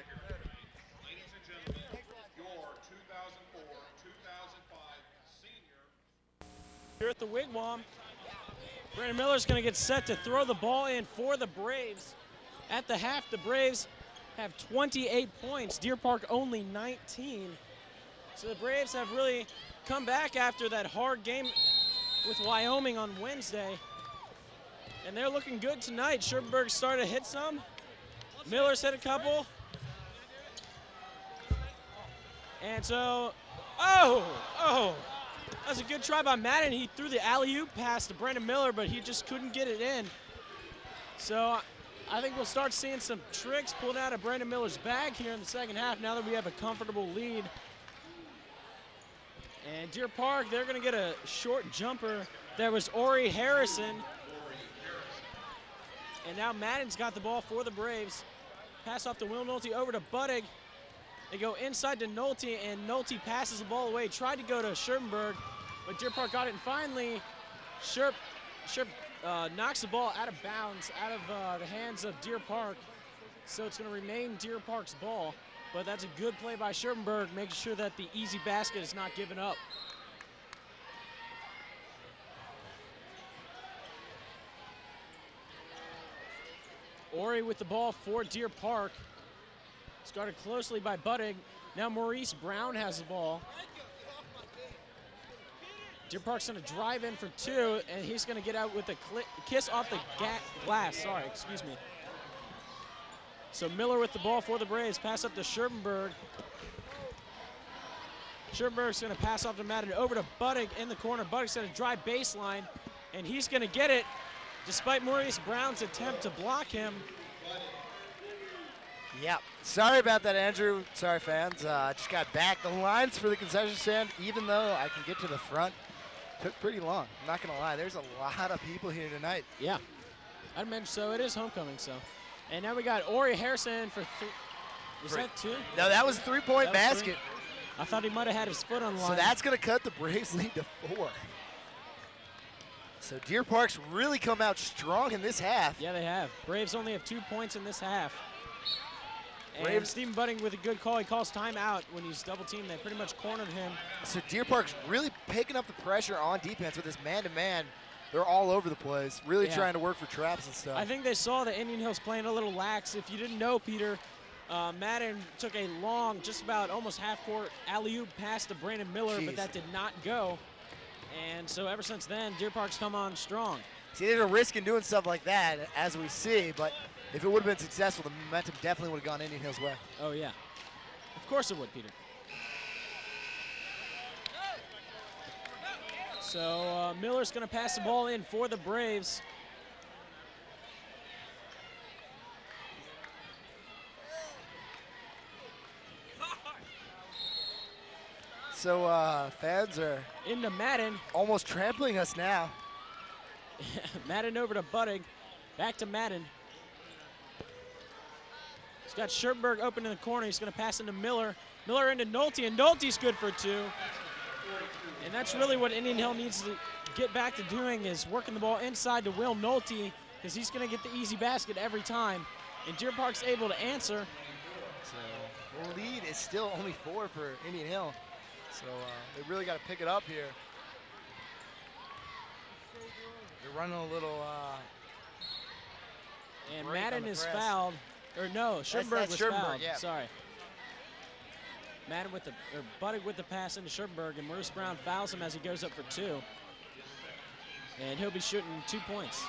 Ladies and gentlemen, your 2004-2005 senior. Here at the Wigwam, Brandon Miller's going to get set to throw the ball in for the Braves. At the half, the Braves have 28 points. Deer Park only 19. So the Braves have really come back after that hard game with Wyoming on Wednesday. And they're looking good tonight. Scherpenberg started to hit some. Miller's hit a couple. And so, that was a good try by Madden. He threw the alley-oop pass to Brandon Miller, but he just couldn't get it in. So I think we'll start seeing some tricks pulled out of Brandon Miller's bag here in the second half now that we have a comfortable lead. And Deer Park, they're going to get a short jumper. There was Ori Harrison. And now Madden's got the ball for the Braves. Pass off to Will Nolte over to Buttig. They go inside to Nolte, and Nolte passes the ball away. Tried to go to Scherpenberg, but Deer Park got it. And finally, Scherp knocks the ball out of bounds, out of the hands of Deer Park. So it's going to remain Deer Park's ball. But that's a good play by Scherpenberg, making sure that the easy basket is not given up. Ori with the ball for Deer Park. It's guarded closely by Buttig. Now Maurice Brown has the ball. Deer Park's going to drive in for two, and he's going to get out with a kiss off the glass. Sorry, excuse me. So Miller with the ball for the Braves. Pass up to Scherpenberg. Scherpenberg's going to pass off to Madden over to Buttig in the corner. Buttig's going to drive baseline, and he's going to get it despite Maurice Brown's attempt to block him. Yeah, sorry about that, Andrew. Sorry, fans. Just got back. The lines for the concession stand, even though I can get to the front, took pretty long. I'm not going to lie. There's a lot of people here tonight. Yeah, I'd mention so. It is homecoming, so. And now we got Ori Harrison for was that two? No, that was a three-point That was basket. I thought he might have had his foot on the line. So that's going to cut the Braves lead to 4. So Deer Park's really come out strong in this half. Yeah, they have. Braves only have 2 points in this half. And Braves- Stephen Buttig with a good call. He calls timeout when he's double-teamed. They pretty much cornered him. So Deer Park's really picking up the pressure on defense with this man-to-man. They're all over the place, really Yeah. trying to work for traps and stuff. I think they saw that Indian Hills playing a little lax. If you didn't know, Peter, Madden took a long, just about almost half-court alley-oop pass to Brandon Miller, Jeez. but that did not go. And so ever since then, Deer Park's come on strong. See, there's a risk in doing stuff like that, as we see, but if it would have been successful, the momentum definitely would have gone Indian Hills' way. Oh, yeah. Of course it would, Peter. So Miller's going to pass the ball in for the Braves. So fans are Into Madden. almost trampling us now. Madden over to Buttig. Back to Madden. He's got Scherpenberg open in the corner. He's going to pass into Miller. Miller into Nolte, and Nolte's good for two. And that's really what Indian Hill needs to get back to doing, is working the ball inside to Will Nolte, because he's going to get the easy basket every time. And Deer Park's able to answer. So the lead is still only 4 for Indian Hill. So they really got to pick it up here. They're running a little. And break on Madden the is press. fouled. Or no, Scherpenberg that's was Scherpenberg, fouled. yeah. Sorry. Madden with the, or Buttig with the pass into Scherpenberg, and Maurice Brown fouls him as he goes up for two. And he'll be shooting 2 points.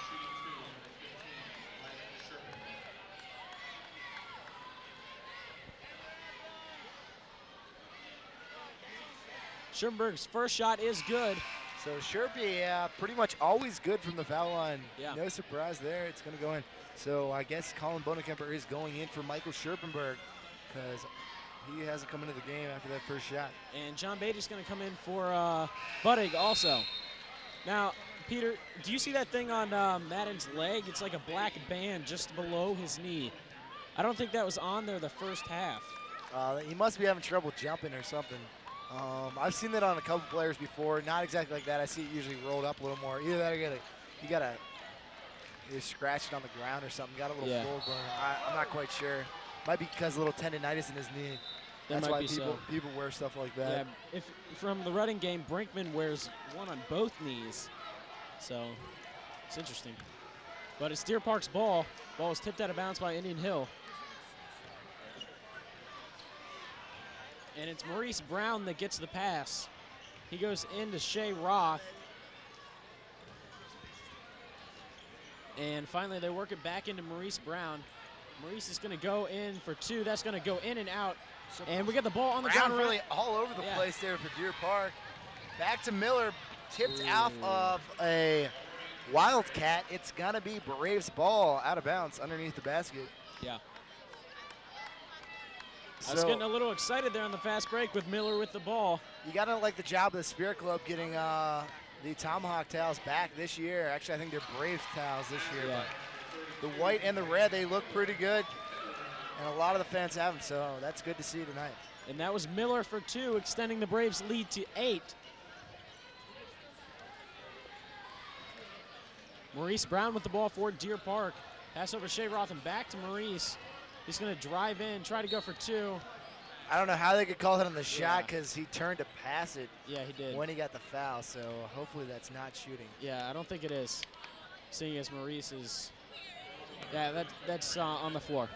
Scherpenberg's first shot is good. So Sherpy pretty much always good from the foul line. Yeah. No surprise there. It's going to go in. So I guess Colin Bonekemper is going in for Michael Scherpenberg because he hasn't come into the game after that first shot. And John Beatty's going to come in for Buttig also. Now, Peter, do you see that thing on Madden's leg? It's like a black band just below his knee. I don't think that was on there the first half. He must be having trouble jumping or something. I've seen that on a couple players before. Not exactly like that. I see it usually rolled up a little more. Either that or you got to scratch it on the ground or something. Got a little Yeah. floor burn. I'm not quite sure. Might be because a little tendonitis in his knee. That That's might why be so. people wear stuff like Yeah, that. if from the Reading game, Brinkman wears one on both knees. So it's interesting. But it's Deer Park's ball. Ball is tipped out of bounds by Indian Hill. And it's Maurice Brown that gets the pass. He goes into Shea Roth. And finally, they work it back into Maurice Brown. Maurice is going to go in for 2. That's going to go in and out. And we get the ball on the Brown ground. really all over the Yeah. place there for Deer Park. Back to Miller, tipped off of a Wildcat. It's gonna be Braves ball out of bounds underneath the basket. Yeah. I was getting a little excited there on the fast break with Miller with the ball. You gotta like the job of the Spirit Club getting the Tomahawk towels back this year. Actually, I think they're Braves towels this year. Yeah. But the white and the red, they look pretty good. And a lot of the fans have them, so that's good to see tonight. And that was Miller for 2, extending the Braves' lead to 8. Maurice Brown with the ball for Deer Park. Pass over Shea Roth and back to Maurice. He's going to drive in, try to go for 2. I don't know how they could call it on the shot Yeah. because he turned to pass it Yeah, he did. when he got the foul, so hopefully that's not shooting. Yeah, I don't think it is. Seeing as Maurice is, yeah, that's on the floor.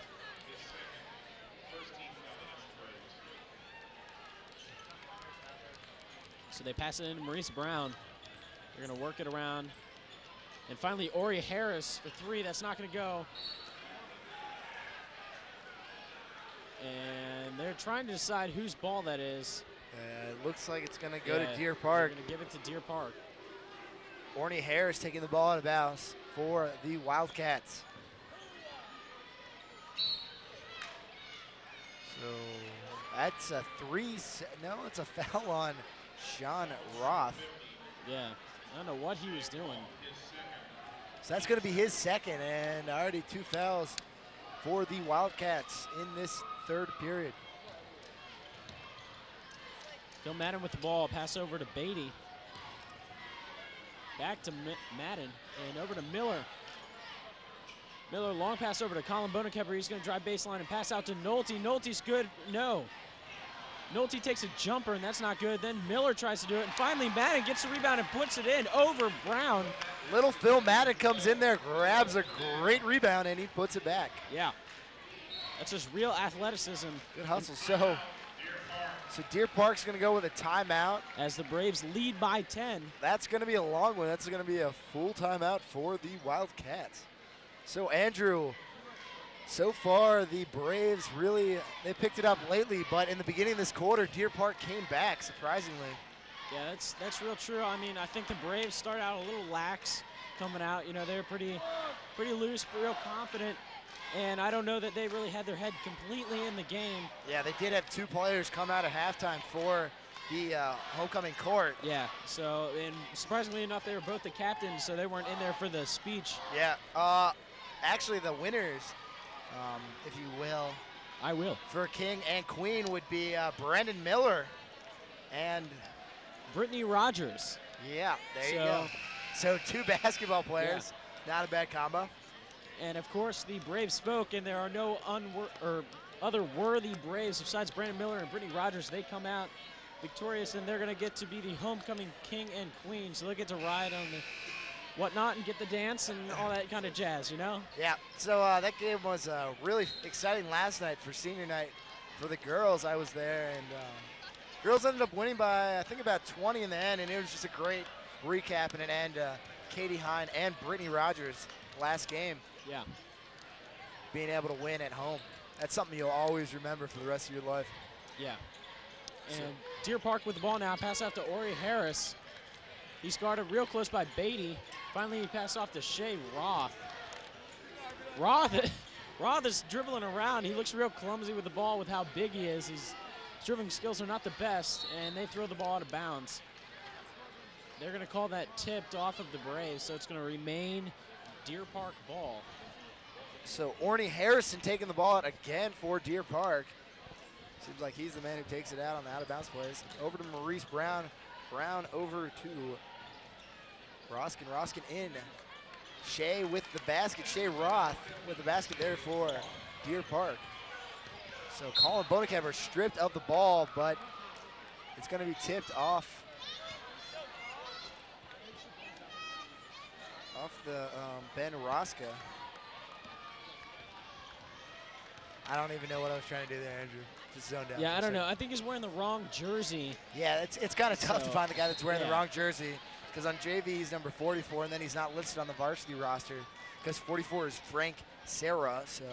So they pass it into Maurice Brown. They're going to work it around. And finally, Ori Harris for 3. That's not going to go. And they're trying to decide whose ball that is. It looks like it's going to go Yeah, to Deer Park. They're going to give it to Deer Park. Orny Harris taking the ball out of bounds for the Wildcats. So that's a 3. No, it's a foul on Sean Roth. Yeah, I don't know what he was doing. So that's going to be his second, and already 2 fouls for the Wildcats in this third period. Phil Madden with the ball, pass over to Beatty. Back to Madden and over to Miller. Miller, long pass over to Colin Bonekemper. He's going to drive baseline and pass out to Nolte. Nolte's good. No. Nolte takes a jumper, and that's not good. Then Miller tries to do it, and finally Madden gets the rebound and puts it in over Brown. Little Phil Madden comes in there, grabs a great rebound, and he puts it back. Yeah. That's just real athleticism. Good hustle. So Deer Park's going to go with a timeout. As the Braves lead by 10. That's going to be a long one. That's going to be a full timeout for the Wildcats. So Andrew, so far the Braves really, they picked it up lately, but in the beginning of this quarter, Deer Park came back, surprisingly. Yeah, that's real true. I mean, I think the Braves started out a little lax coming out. You know, they're pretty loose, real confident. And I don't know that they really had their head completely in the game. Yeah, they did have 2 players come out at halftime for the homecoming court. Yeah, so, and surprisingly enough, they were both the captains, so they weren't in there for the speech. Yeah, actually the winners, if you will, I will. for King and Queen would be Brendan Miller and Brittany Rogers. yeah, there you go. So 2 basketball players, not a bad combo. And of course, the Braves spoke, and there are no other worthy Braves besides Brandon Miller and Brittany Rogers. They come out victorious, and they're going to get to be the homecoming king and queen. So they'll get to ride on the whatnot and get the dance and all that kind of jazz, you know? Yeah, so that game was really exciting last night for senior night for the girls. I was there, and girls ended up winning by, I think, about 20 in the end, and it was just a great recap and an end. Katie Hine and Brittany Rogers last game. Yeah. Being able to win at home. That's something you'll always remember for the rest of your life. Yeah. And Deer Park with the ball now. Pass off to Ori Harris. He's guarded real close by Beatty. Finally, he passed off to Shea Roth. Roth is dribbling around. He looks real clumsy with the ball with how big he is. His dribbling skills are not the best, and they throw the ball out of bounds. They're going to call that tipped off of the Braves, so it's going to remain Deer Park ball. So Orny Harrison taking the ball out again for Deer Park. Seems like he's the man who takes it out on the out-of-bounds plays. Over to Maurice Brown. Brown over to Roskin. Roskin in. Shea with the basket. Shea Roth with the basket there for Deer Park. So Colin Bonekemper stripped of the ball, but it's going to be tipped off the Ben Roska. I don't even know what I was trying to do there, Andrew. Just zoned out. Yeah, for I a don't know. second. I think he's wearing the wrong jersey. Yeah, it's kind of tough to So, find the guy that's wearing the yeah. wrong jersey, because on JV he's number 44, and then he's not listed on the varsity roster because 44 is Frank Serra, so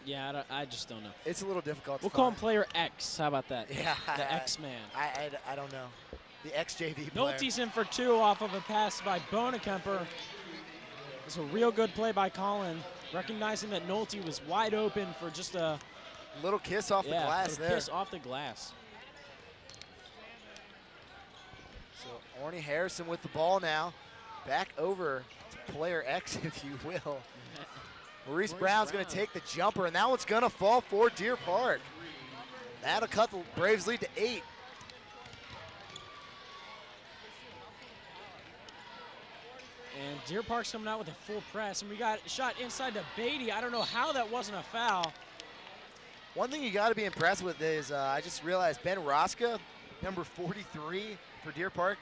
Yeah, I just don't know. it's a little difficult. We'll to call him find. player X. How about that? Yeah, The X-Man. I don't know. The ex-JV player. Nolte's in for 2 off of a pass by Bonekemper. It's a real good play by Colin, recognizing that Nolte was wide open for just a Little kiss off the glass little there. kiss off the glass. So Orny Harrison with the ball now. Back over to player X, if you will. Maurice Brown's going to take the jumper, and that one's going to fall for Deer Park. That'll cut the Braves lead to 8. And Deer Park's coming out with a full press, and we got a shot inside to Beatty. I don't know how that wasn't a foul. One thing you got to be impressed with is I just realized Ben Rosca, number 43 for Deer Park.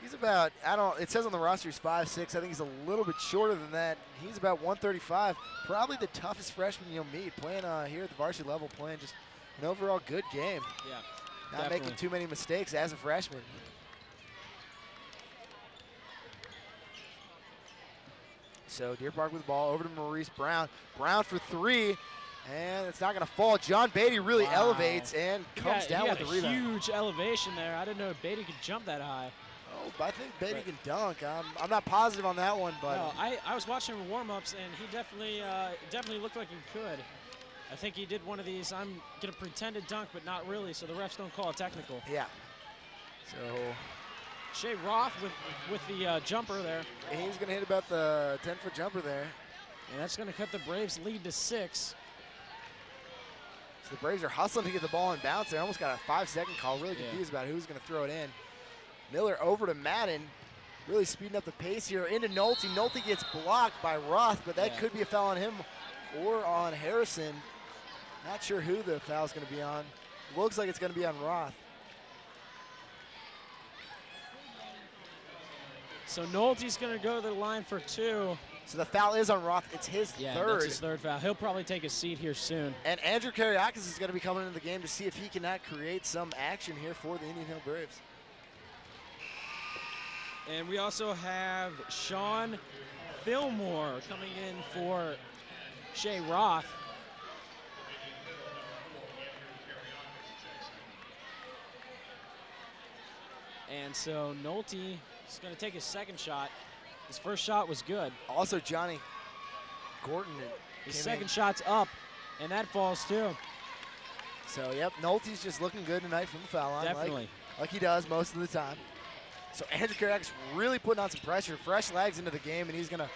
He's about, it says on the roster he's 5'6". I think he's a little bit shorter than that. He's about 135. Probably the toughest freshman you'll meet, playing here at the varsity level, playing just an overall good game. Yeah, Not definitely. making too many mistakes as a freshman. So Deer Park with the ball over to Maurice Brown. Brown for 3, and it's not going to fall. John Beatty really Wow. elevates and comes down he with got the a rebound. huge elevation there. I didn't know Beatty could jump that high. Oh, I think Beatty But- can dunk. I'm not positive on that one, but No, I was watching warm-ups, and he definitely looked like he could. I think he did one of these, I'm going to pretend to dunk, but not really, so the refs don't call it technical. yeah. So Shea Roth with the jumper there, he's going to hit about the 10-foot jumper there. and that's going to cut the Braves' lead to 6. So the Braves are hustling to get the ball in bounce. They almost got a 5-second call. Really Yeah. confused about who's going to throw it in. Miller over to Madden. Really speeding up the pace here. Into Nolte. Nolte gets blocked by Roth, but that Yeah. could be a foul on him or on Harrison. Not sure who the foul's going to be on. Looks like it's going to be on Roth. So Nolte's going to go to the line for 2. So the foul is on Roth. It's his Yeah, third. that's his third foul. He'll probably take a seat here soon. And Andrew Kariakis is going to be coming into the game to see if he cannot create some action here for the Indian Hill Braves. And we also have Sean Fillmore coming in for Shea Roth. And so Nolte is going to take his second shot. His first shot was good. Also, Johnny Gorton. His came in. second shot's up, and that falls too. So, yep, Nolte's just looking good tonight from the foul line. Definitely. Like he does most of the time. So Andrew Kariakis really putting on some pressure. Fresh legs into the game, and he's gonna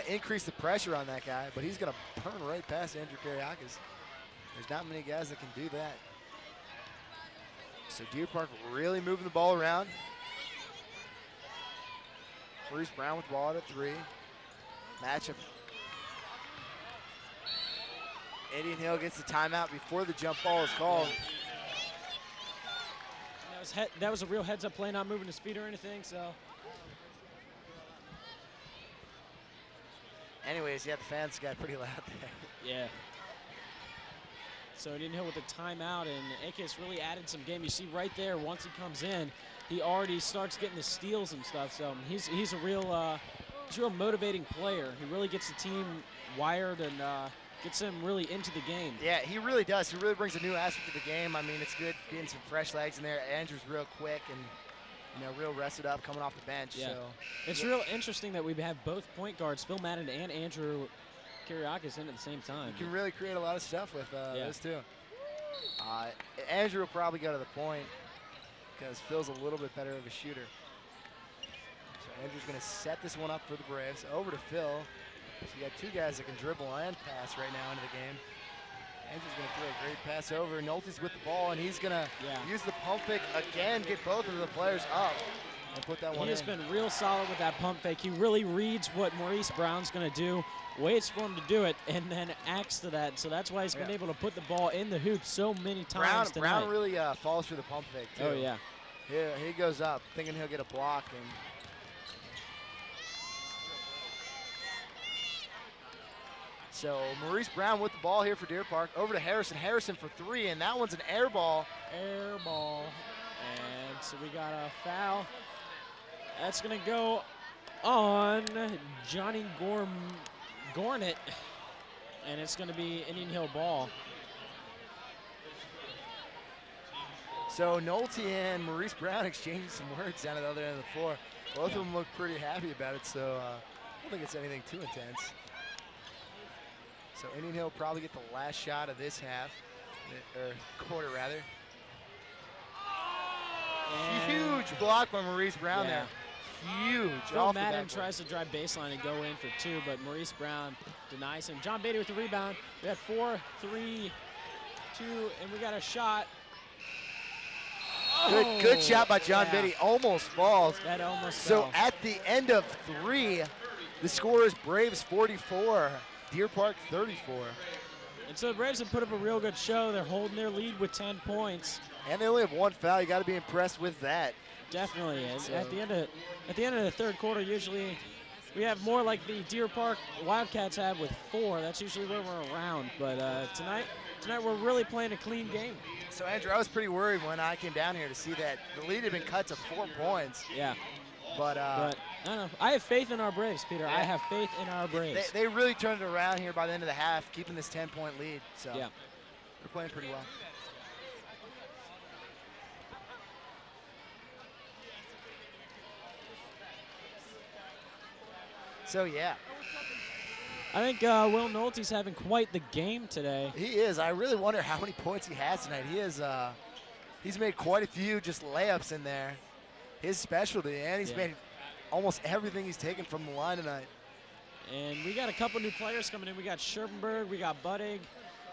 increase the pressure on that guy, but he's gonna burn right past Andrew Kariakis. There's not many guys that can do that. So Deer Park really moving the ball around. Maurice Brown with the ball at 3. Matchup. Indian Hill gets the timeout before the jump ball is called. That was a real heads-up play, not moving his feet or anything. So Anyways, yeah, the fans got pretty loud there. yeah. So Indian Hill with a timeout, and Akis really added some game. You see right there, once he comes in, he already starts getting the steals and stuff. So he's a real motivating player. He really gets the team wired and gets them really into the game. Yeah, he really does. He really brings a new aspect to the game. I mean, it's good getting some fresh legs in there. Andrew's real quick and real rested up coming off the bench. Yeah. So It's real interesting that we have both point guards, Phil Madden and Andrew Kariakis, in at the same time. you can really create a lot of stuff with Yeah. those two. Andrew will probably go to the point because Phil's a little bit better of a shooter. So Andrew's going to set this one up for the Braves. Over to Phil. So you got two guys that can dribble and pass right now into the game. Andrew's going to throw a great pass over. Nolte's with the ball, and he's going to use the pump fake again, get both of the players up, and put that one He has in. been real solid with that pump fake. He really reads what Maurice Brown's going to do, waits for him to do it, and then acts to that. So that's why he's been Yeah. able to put the ball in the hoop so many times tonight. Brown really falls for the pump fake, too. Oh, yeah. He goes up, thinking he'll get a block, and So Maurice Brown with the ball here for Deer Park. Over to Harrison. Harrison for three, and that one's an air ball. Air ball. And so we got a foul. That's going to go on Johnny Gornett. And it's going to be Indian Hill ball. So Nolte and Maurice Brown exchanging some words down at the other end of the floor. Both of them look pretty happy about it, so I don't think it's anything too intense. So Indian Hill probably get the last shot of this half, or quarter rather. And Huge block by Maurice Brown Yeah. there. Huge. Phil off the Madden backboard. tries to drive baseline and go in for two, but Maurice Brown denies him. John Beatty with the rebound. We had 4, 3, 2, and we got a shot. Good shot by John Yeah. Biddy. Almost falls. That almost So fell. at the end of three, the score is Braves 44, Deer Park 34. And so the Braves have put up a real good show. They're holding their lead with 10 points. And they only have one foul. You got to be impressed with that. Definitely. And So- at the end of the third quarter, usually we have more like the Deer Park Wildcats have with 4. That's usually where we're around. But tonight we're really playing a clean game. So Andrew, I was pretty worried when I came down here to see that the lead had been cut to 4 points. Yeah. But, But I don't know. I have faith in our Braves, Peter. I have faith in our Braves. they really turned it around here by the end of the half, keeping this 10-point lead. So Yeah. they're playing pretty well. So yeah, I think Will Nolte's having quite the game today. he is. I really wonder how many points he has tonight. He is. He's made quite a few just layups in there. His specialty, and he's Yeah. made almost everything he's taken from the line tonight. And we got a couple new players coming in. We got Scherpenberg, we got Budig.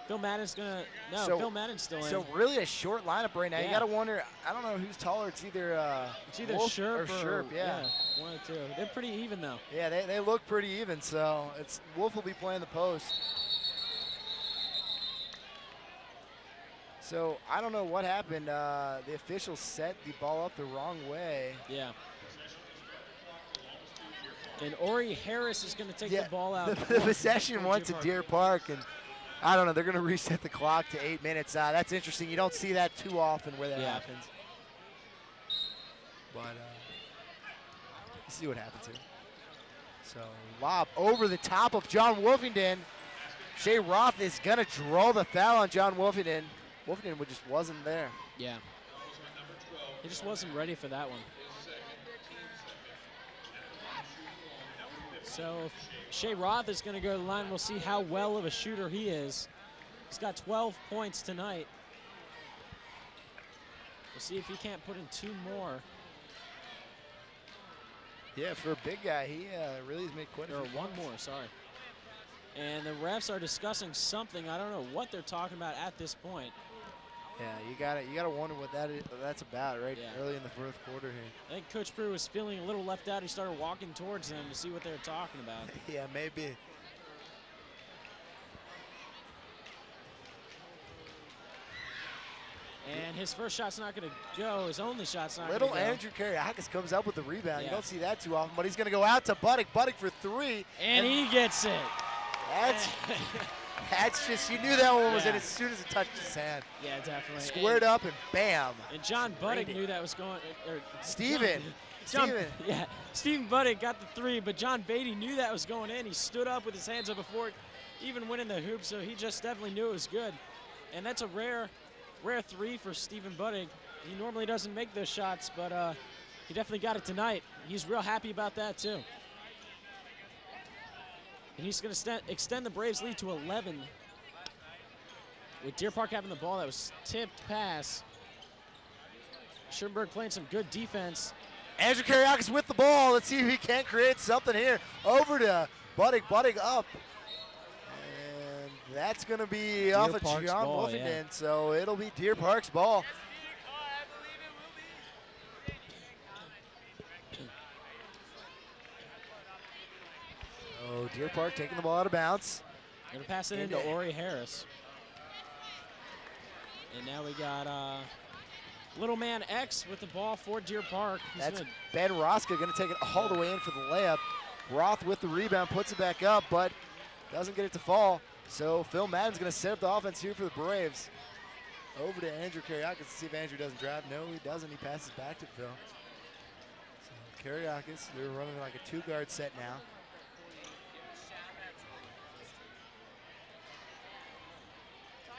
Phil Madden's gonna Phil Madden's still in. So really a short lineup right now. You Yeah. got to wonder. I don't know who's taller. It's either it's either Wolf Scherp or Scherp. Yeah. one or two. They're pretty even though. Yeah, they look pretty even. So it's Wolf will be playing the post. So I don't know what happened. The officials set the ball up the wrong way. Yeah. And Ori Harris is going to take Yeah, the ball out. The possession went to Deer Park, and I don't know. They're going to reset the clock to 8 minutes. That's interesting. You don't see that too often where that Yeah. happens. But let's see what happens here. So lob over the top of John Wolfenden. Shea Roth is going to draw the foul on John Wolfenden. Wolfenden just wasn't there. Yeah. He just wasn't ready for that one. So Shea Roth is going to go to the line. We'll see how well of a shooter he is. He's got 12 points tonight. We'll see if he can't put in 2 more. Yeah, for a big guy, he really has made quite a Or few 1 more, sorry. And the refs are discussing something. I don't know what they're talking about at this point. Yeah, you gotta wonder what that's about, right? Yeah. Early in the fourth quarter here. I think Coach Prue was feeling a little left out. He started walking towards them to see what they were talking about. Yeah, maybe. And his first shot's not going to go. His only shot's not going to Little go. Andrew Kariakis comes up with the rebound. You Yeah. don't see that too often, but he's going to go out to Budig. Budig for 3. And he gets it. That's just, you knew that one was in Yeah. as soon as it touched his hand. Yeah, definitely. Squared up and bam. And John Budig Drained it. knew that was going. Or Steven. John, Steven. yeah, Steven Budig got the 3, but John Beatty knew that was going in. He stood up with his hands up before it even went in the hoop, so he just definitely knew it was good. And that's a rare 3 for Steven Budig. He normally doesn't make those shots, but he definitely got it tonight. He's real happy about that too. And he's going to extend the Braves' lead to 11. With Deer Park having the ball, that was tipped pass. Scherpenberg playing some good defense. Andrew Kariakis with the ball. Let's see if he can't create something here. Over to Budig. Budig up. And that's going to be off of Park's John ball, Wolfenden. yeah. So it'll be Deer Park's ball. Oh, Deer Park taking the ball out of bounds. Gonna pass it into Ori Harris. And now we got little man X with the ball for Deer Park. He's That's gonna, Ben Roska going to take it all the way in for the layup. Roth with the rebound, puts it back up, but Doesn't get it to fall. So Phil Madden's going to set up the offense here for the Braves. Over to Andrew Karyakis to see if Andrew doesn't drive. No, he doesn't. He passes back to Phil. So Karyakis, they're running like a 2-guard set now.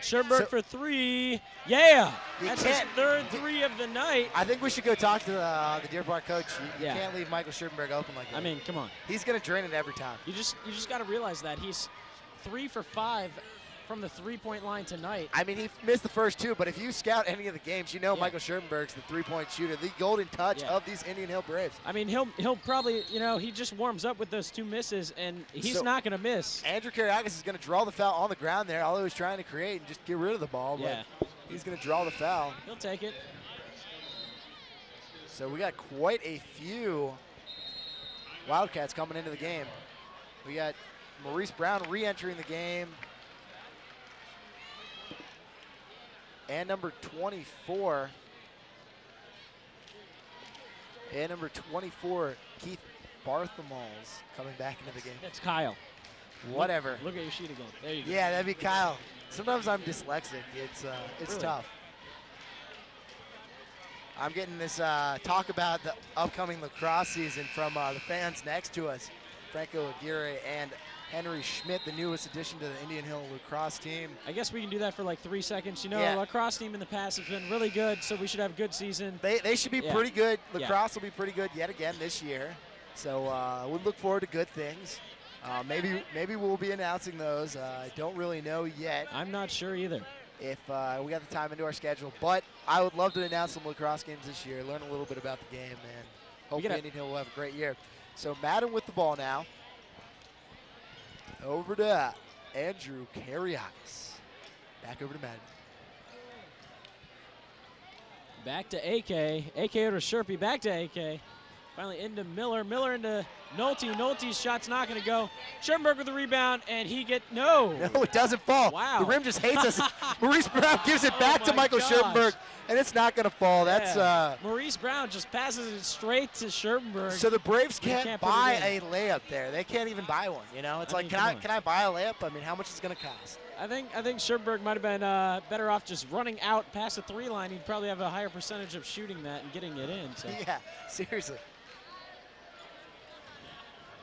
Scherberg So- for 3. Yeah. You That's his can't- 3rd 3 of the night. I think we should go talk to the Deer Park coach. You Yeah. can't leave Michael Scherbenberg open like that. I mean, come on. He's going to drain it every time. You just got to realize that he's 3 for 5 from the 3-point line tonight. I mean, he missed the first 2, but if you scout any of the games, you know Yeah. Michael Scherbenberg's the 3-point shooter, the golden touch Yeah. of these Indian Hill Braves. I mean, he'll probably, he just warms up with those 2 misses, and he's So- not going to miss. Andrew Karyakis is going to draw the foul on the ground there. All he was trying to create and just get rid of the ball, but Yeah. he's going to draw the foul. He'll take it. So we got quite a few Wildcats coming into the game. We got Maurice Brown re-entering the game. And number 24. And number 24, Keith Barthelmals coming back into the game. That's Kyle. Whatever. Look at your sheet again. There you go. Yeah, that'd be Kyle. Sometimes I'm dyslexic. It's Really? tough. I'm getting this talk about the upcoming lacrosse season from the fans next to us, Franco Aguirre and Henry Schmidt, the newest addition to the Indian Hill lacrosse team. I guess we can do that for like 3 seconds. Yeah. Lacrosse team in the past has been really good, so we should have a good season. They should be Yeah. pretty good. Yeah. Lacrosse will be pretty good yet again this year. So we look forward to good things. Maybe we'll be announcing those. I don't really know yet I'm not sure either. if we got the time into our schedule, but I would love to announce some lacrosse games this year, learn a little bit about the game, and hopefully gotta- Indian Hill will have a great year. So Madden with the ball now. Over to Andrew Karyakis. Back over to Madden. Back to AK. AK over to Sherpy. Back to AK. Finally into Miller. Miller into Nolte. Nolte's shot's not going to go. Scherbenberg with the rebound, and No, it doesn't fall. Wow. The rim just hates us. Maurice Brown gives it back to my Michael gosh. Scherbenberg, and it's not going to fall. That's Yeah. Maurice Brown just passes it straight to Scherbenberg. so the Braves They can't, can't put it buy in. a layup there. They can't even buy one. You know, it's I like, mean, can come I on. can I buy a layup? I mean, how much is it going to cost? I think Scherbenberg might have been better off just running out past the 3 line. He'd probably have a higher percentage of shooting that and getting it in. So. Yeah, seriously.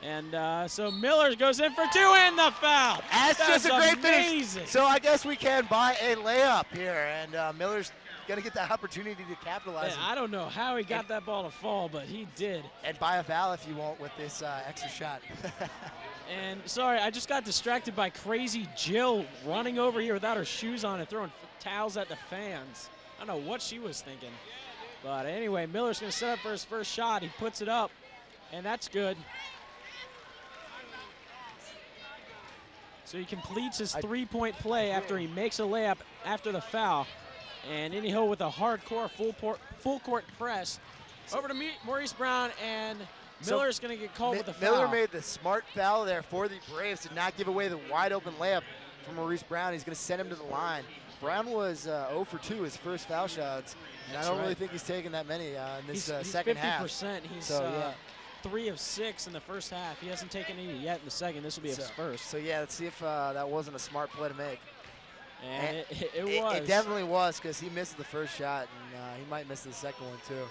And so Miller goes in for 2 and the foul. That's just a great amazing. finish. So I guess we can buy a layup here, and Miller's going to get the opportunity to capitalize I don't know how he got that ball to fall, but he did. and buy a foul if you want with this extra shot. And sorry, I just got distracted by crazy Jill running over here without her shoes on and throwing towels at the fans. I don't know what she was thinking. But anyway, Miller's going to set up for his first shot. He puts it up, and that's good. So he completes his 3-point play after he makes a layup after the foul. And Indian Hill with a hardcore full court press. Over to Maurice Brown, and So Miller's going to get called with the foul. Miller made the smart foul there for the Braves to not give away the wide open layup from Maurice Brown. He's going to send him to the line. Brown was 0 for 2, his first foul shots. And That's I don't really right. think he's taken that many in this He's second 50%. half. He's So, yeah. 3 of 6 in the first half. He hasn't taken any yet in the second. This will be his first. So yeah, let's see if that wasn't a smart play to make. And it was. It definitely was, because he missed the first shot, and he might miss the second one too.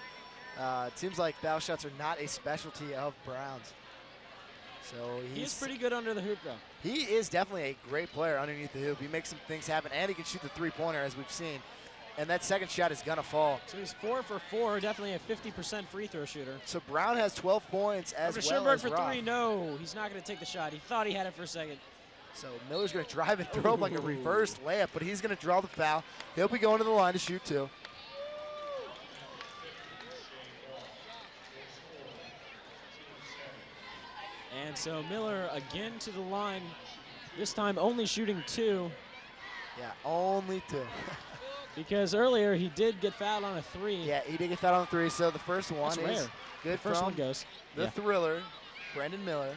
It seems like foul shots are not a specialty of Brown's. So He's pretty good under the hoop, though. he is definitely a great player underneath the hoop. He makes some things happen, and he can shoot the three-pointer, as we've seen. And that second shot is going to fall. So he's 4 for 4, definitely a 50% free throw shooter. So Brown has 12 points as Over well Scherbenberg as for Roth. 3, no. He's not going to take the shot. He thought he had it for a second. So Miller's going to drive and throw like a Ooh. reverse layup, but he's going to draw the foul. He'll be going to the line to shoot 2. And so Miller again to the line, this time only shooting 2, Yeah, only 2. because earlier he did get fouled on a 3. Yeah, he did get fouled on 3, so the first one That's is rare. good First from one goes. the Yeah. thriller, Brendan Miller.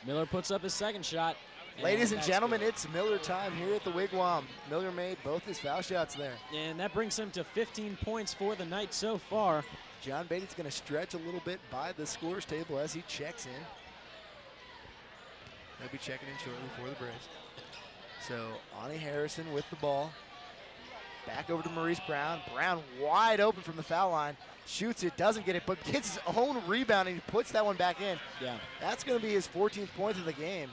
Miller puts up his second shot. Ladies and that's gentlemen, good. it's Miller time here at the Wigwam. Miller made both his foul shots there. And that brings him to 15 points for the night so far. John Beatty's going to stretch a little bit by the scores table as he checks in. He'll be checking in shortly for the Braves. So Ani Harrison with the ball. Back over to Maurice Brown. Brown wide open from the foul line. Shoots it, doesn't get it, but gets his own rebound and he puts that one back in. Yeah. That's going to be his 14th point of the game.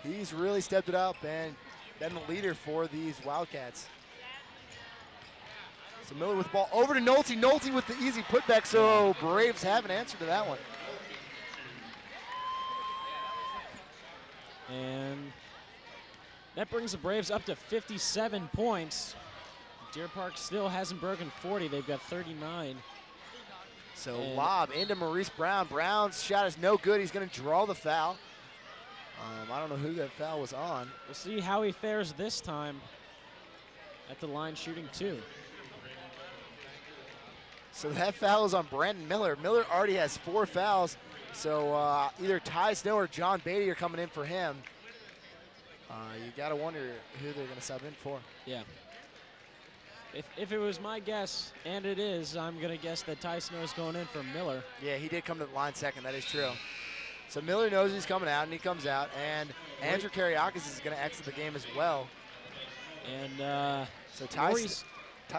He's really stepped it up and been the leader for these Wildcats. So Miller with the ball over to Nolte. Nolte with the easy putback, so Braves have an answer to that one. And that brings the Braves up to 57 points. Deer Park still hasn't broken 40. They've got 39. So And- lob into Maurice Brown. Brown's shot is no good. He's going to draw the foul. I don't know who that foul was on. We'll see how he fares this time at the line shooting 2. So that foul is on Brandon Miller. Miller already has 4 fouls. So either Ty Snow or John Beatty are coming in for him. You got to wonder who they're going to sub in for. Yeah. If it was my guess, and it is, I'm going to guess that Ty Snow is going in for Miller. Yeah, he did come to the line second. That is true. So Miller knows he's coming out, and he comes out. And Andrew Kariakis is going to exit the game as well. And So Ty Maurice,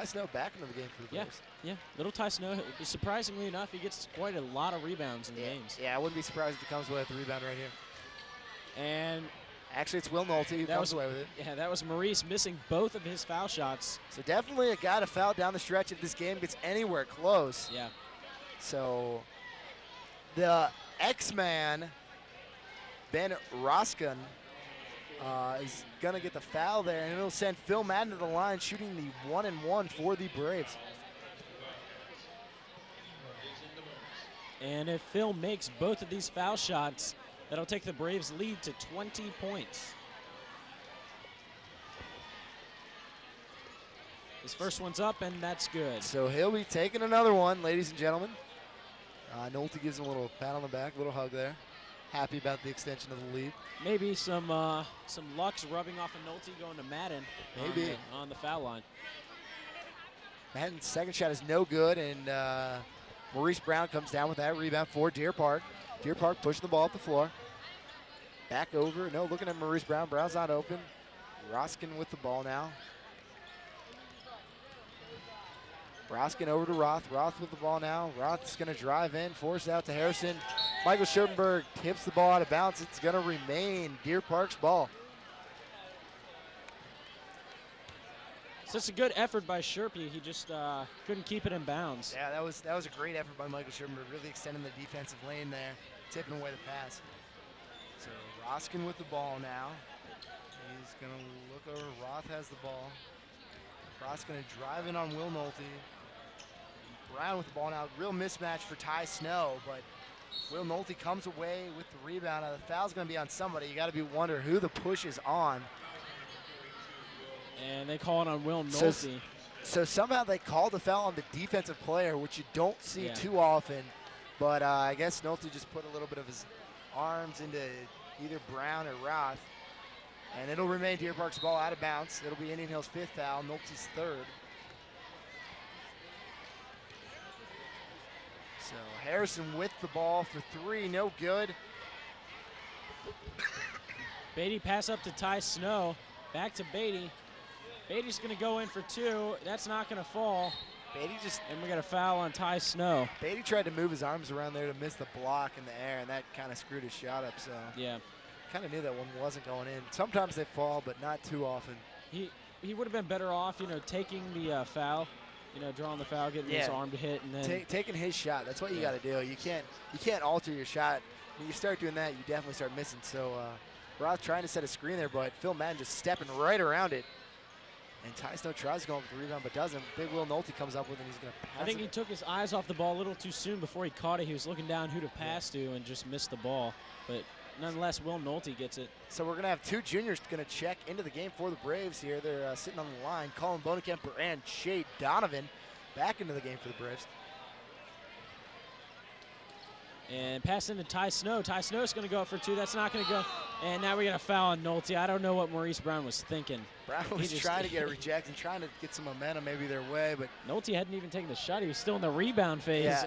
Snow back into the game for the yeah, Braves. yeah, little Ty Snow, surprisingly enough, he gets quite a lot of rebounds in games. Yeah, I wouldn't be surprised if he comes away with the rebound right here. And Actually, it's Will Nolte who That comes was- away with it. yeah, that was Maurice missing both of his foul shots. So definitely a guy to foul down the stretch if this game gets anywhere close. Yeah. So the X-Man, Ben Roskin, is going to get the foul there, and it'll send Phil Madden to the line shooting the 1-and-1 for the Braves. And if Phil makes both of these foul shots, that'll take the Braves' lead to 20 points. His first one's up, and that's good. So he'll be taking another one, ladies and gentlemen. Nolte gives him a little pat on the back, a little hug there. Happy about the extension of the lead. Maybe some Lux rubbing off of Nolte going to Madden. Maybe. on the foul line. Madden's second shot is no good, and Maurice Brown comes down with that rebound for Deer Park. Deer Park pushing the ball up the floor. Back over, no, looking at Maurice Brown. Brown's not open. Roskin with the ball now. Roskin over to Roth. Roth with the ball now. Roth's going to drive in, force out to Harrison. Michael Scherpenberg tips the ball out of bounds. It's going to remain Deer Park's ball. So it's a good effort by Sherpy. He just couldn't keep it in bounds. Yeah, that was a great effort by Michael Scherpenberg, really extending the defensive lane there, tipping away the pass. So Roskin with the ball now. He's going to look over. Roth has the ball. Roth's going to drive in on Will Nolte. Brown with the ball now. Real mismatch for Ty Snow, but Will Nolte comes away with the rebound. Now the foul's going to be on somebody. You got to be wonder who the push is on. And they call it on Will So- Nolte. So somehow they called the foul on the defensive player, which you don't see Yeah. too often. But I guess Nolte just put a little bit of his arms into either Brown or Roth. And it'll remain Deer Park's ball out of bounds. It'll be Indian Hill's 5th foul, Nolte's 3rd. So Harrison with the ball for 3, no good. Beatty pass up to Ty Snow. Back to Beatty. Beatty's going to go in for 2. That's not going to fall. And we got a foul on Ty Snow. Beatty tried to move his arms around there to miss the block in the air, and that kind of screwed his shot up. So Yeah. kind of knew that one wasn't going in. Sometimes they fall, but not too often. He would have been better off, taking the foul, drawing the foul, getting his Yeah. arm to hit, and then Taking his shot. That's what you Yeah. got to do. You can't alter your shot. When you start doing that, you definitely start missing. So Roth trying to set a screen there, but Phil Madden just stepping right around it. And Ty Snow tries to go up with the rebound, but doesn't. Big Will Nolte comes up with it, and he's going to pass I think it. he took his eyes off the ball a little too soon before he caught it. He was looking down who to pass to and just missed the ball. But nonetheless, Will Nolte gets it. So we're going to have 2 juniors going to check into the game for the Braves here. They're sitting on the line. Colin Bonekemper and Shea Donovan back into the game for the Braves. And pass into Ty Snow. Ty Snow's going to go up for 2. That's not going to go. And now we got a foul on Nolte. I don't know what Maurice Brown was thinking. Brown He was just- trying to get a reject and trying to get some momentum maybe their way, but Nolte hadn't even taken the shot. He was still in the rebound phase. yeah.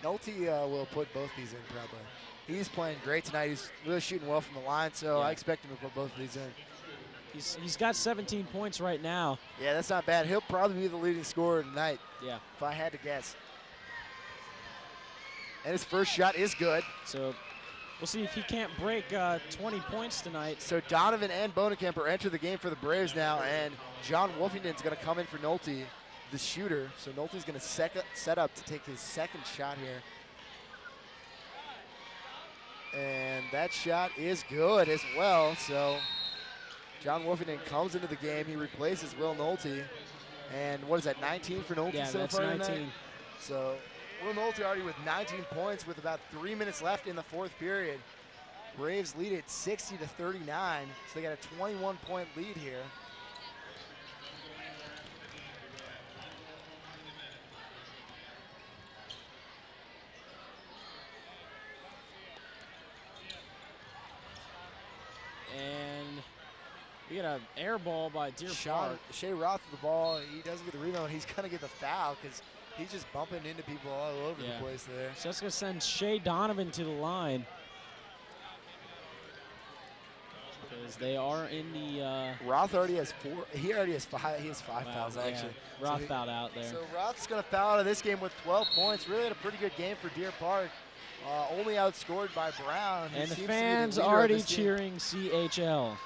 Nolte will put both these in probably. He's playing great tonight. He's really shooting well from the line, so Yeah. I expect him to put both of these in. He's got 17 points right now. Yeah, that's not bad. He'll probably be the leading scorer tonight, Yeah. if I had to guess. And his first shot is good. So we'll see if he can't break 20 points tonight. So Donovan and Bonekemper enter the game for the Braves now, and John Wolfington's going to come in for Nolte, the shooter. So Nolte's going to set up to take his second shot here. And that shot is good as well. So John Wolfington comes into the game. He replaces Will Nolte. And what is that, 19 for Nolte Yeah, so that's far 19. tonight? So Will Nolte already with 19 points with about 3 minutes left in the fourth period. Braves lead it 60 to 39, so they got a 21-point lead here. And we got an air ball by Deer Park. Shea Roth with the ball. He doesn't get the rebound. He's going to get the foul because he's just bumping into people all over Yeah. the place there. So that's going to send Shea Donovan to the line. Because they are in the Roth already has 4. He already has 5. He has 5 wow, fouls yeah, actually. Roth So he- fouled out there. So Roth's going to foul out of this game with 12 points. Really had a pretty good game for Deer Park. Only outscored by Brown. who And the seems to be fans leader of already this team. cheering CHL.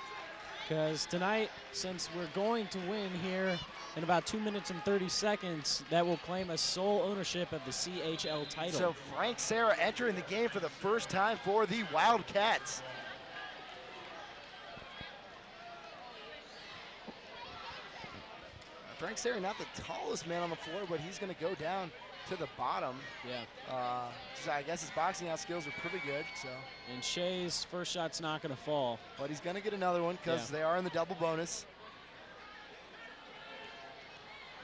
Because tonight, since we're going to win here in about 2 minutes and 30 seconds, that will claim us sole ownership of the CHL title. So Frank Serra entering the game for the first time for the Wildcats. Frank Serra, not the tallest man on the floor, but he's going to go down to the bottom. yeah. So I guess his boxing out skills are pretty good. So, And Shea's first shot's not going to fall. but he's going to get another one because Yeah. they are in the double bonus.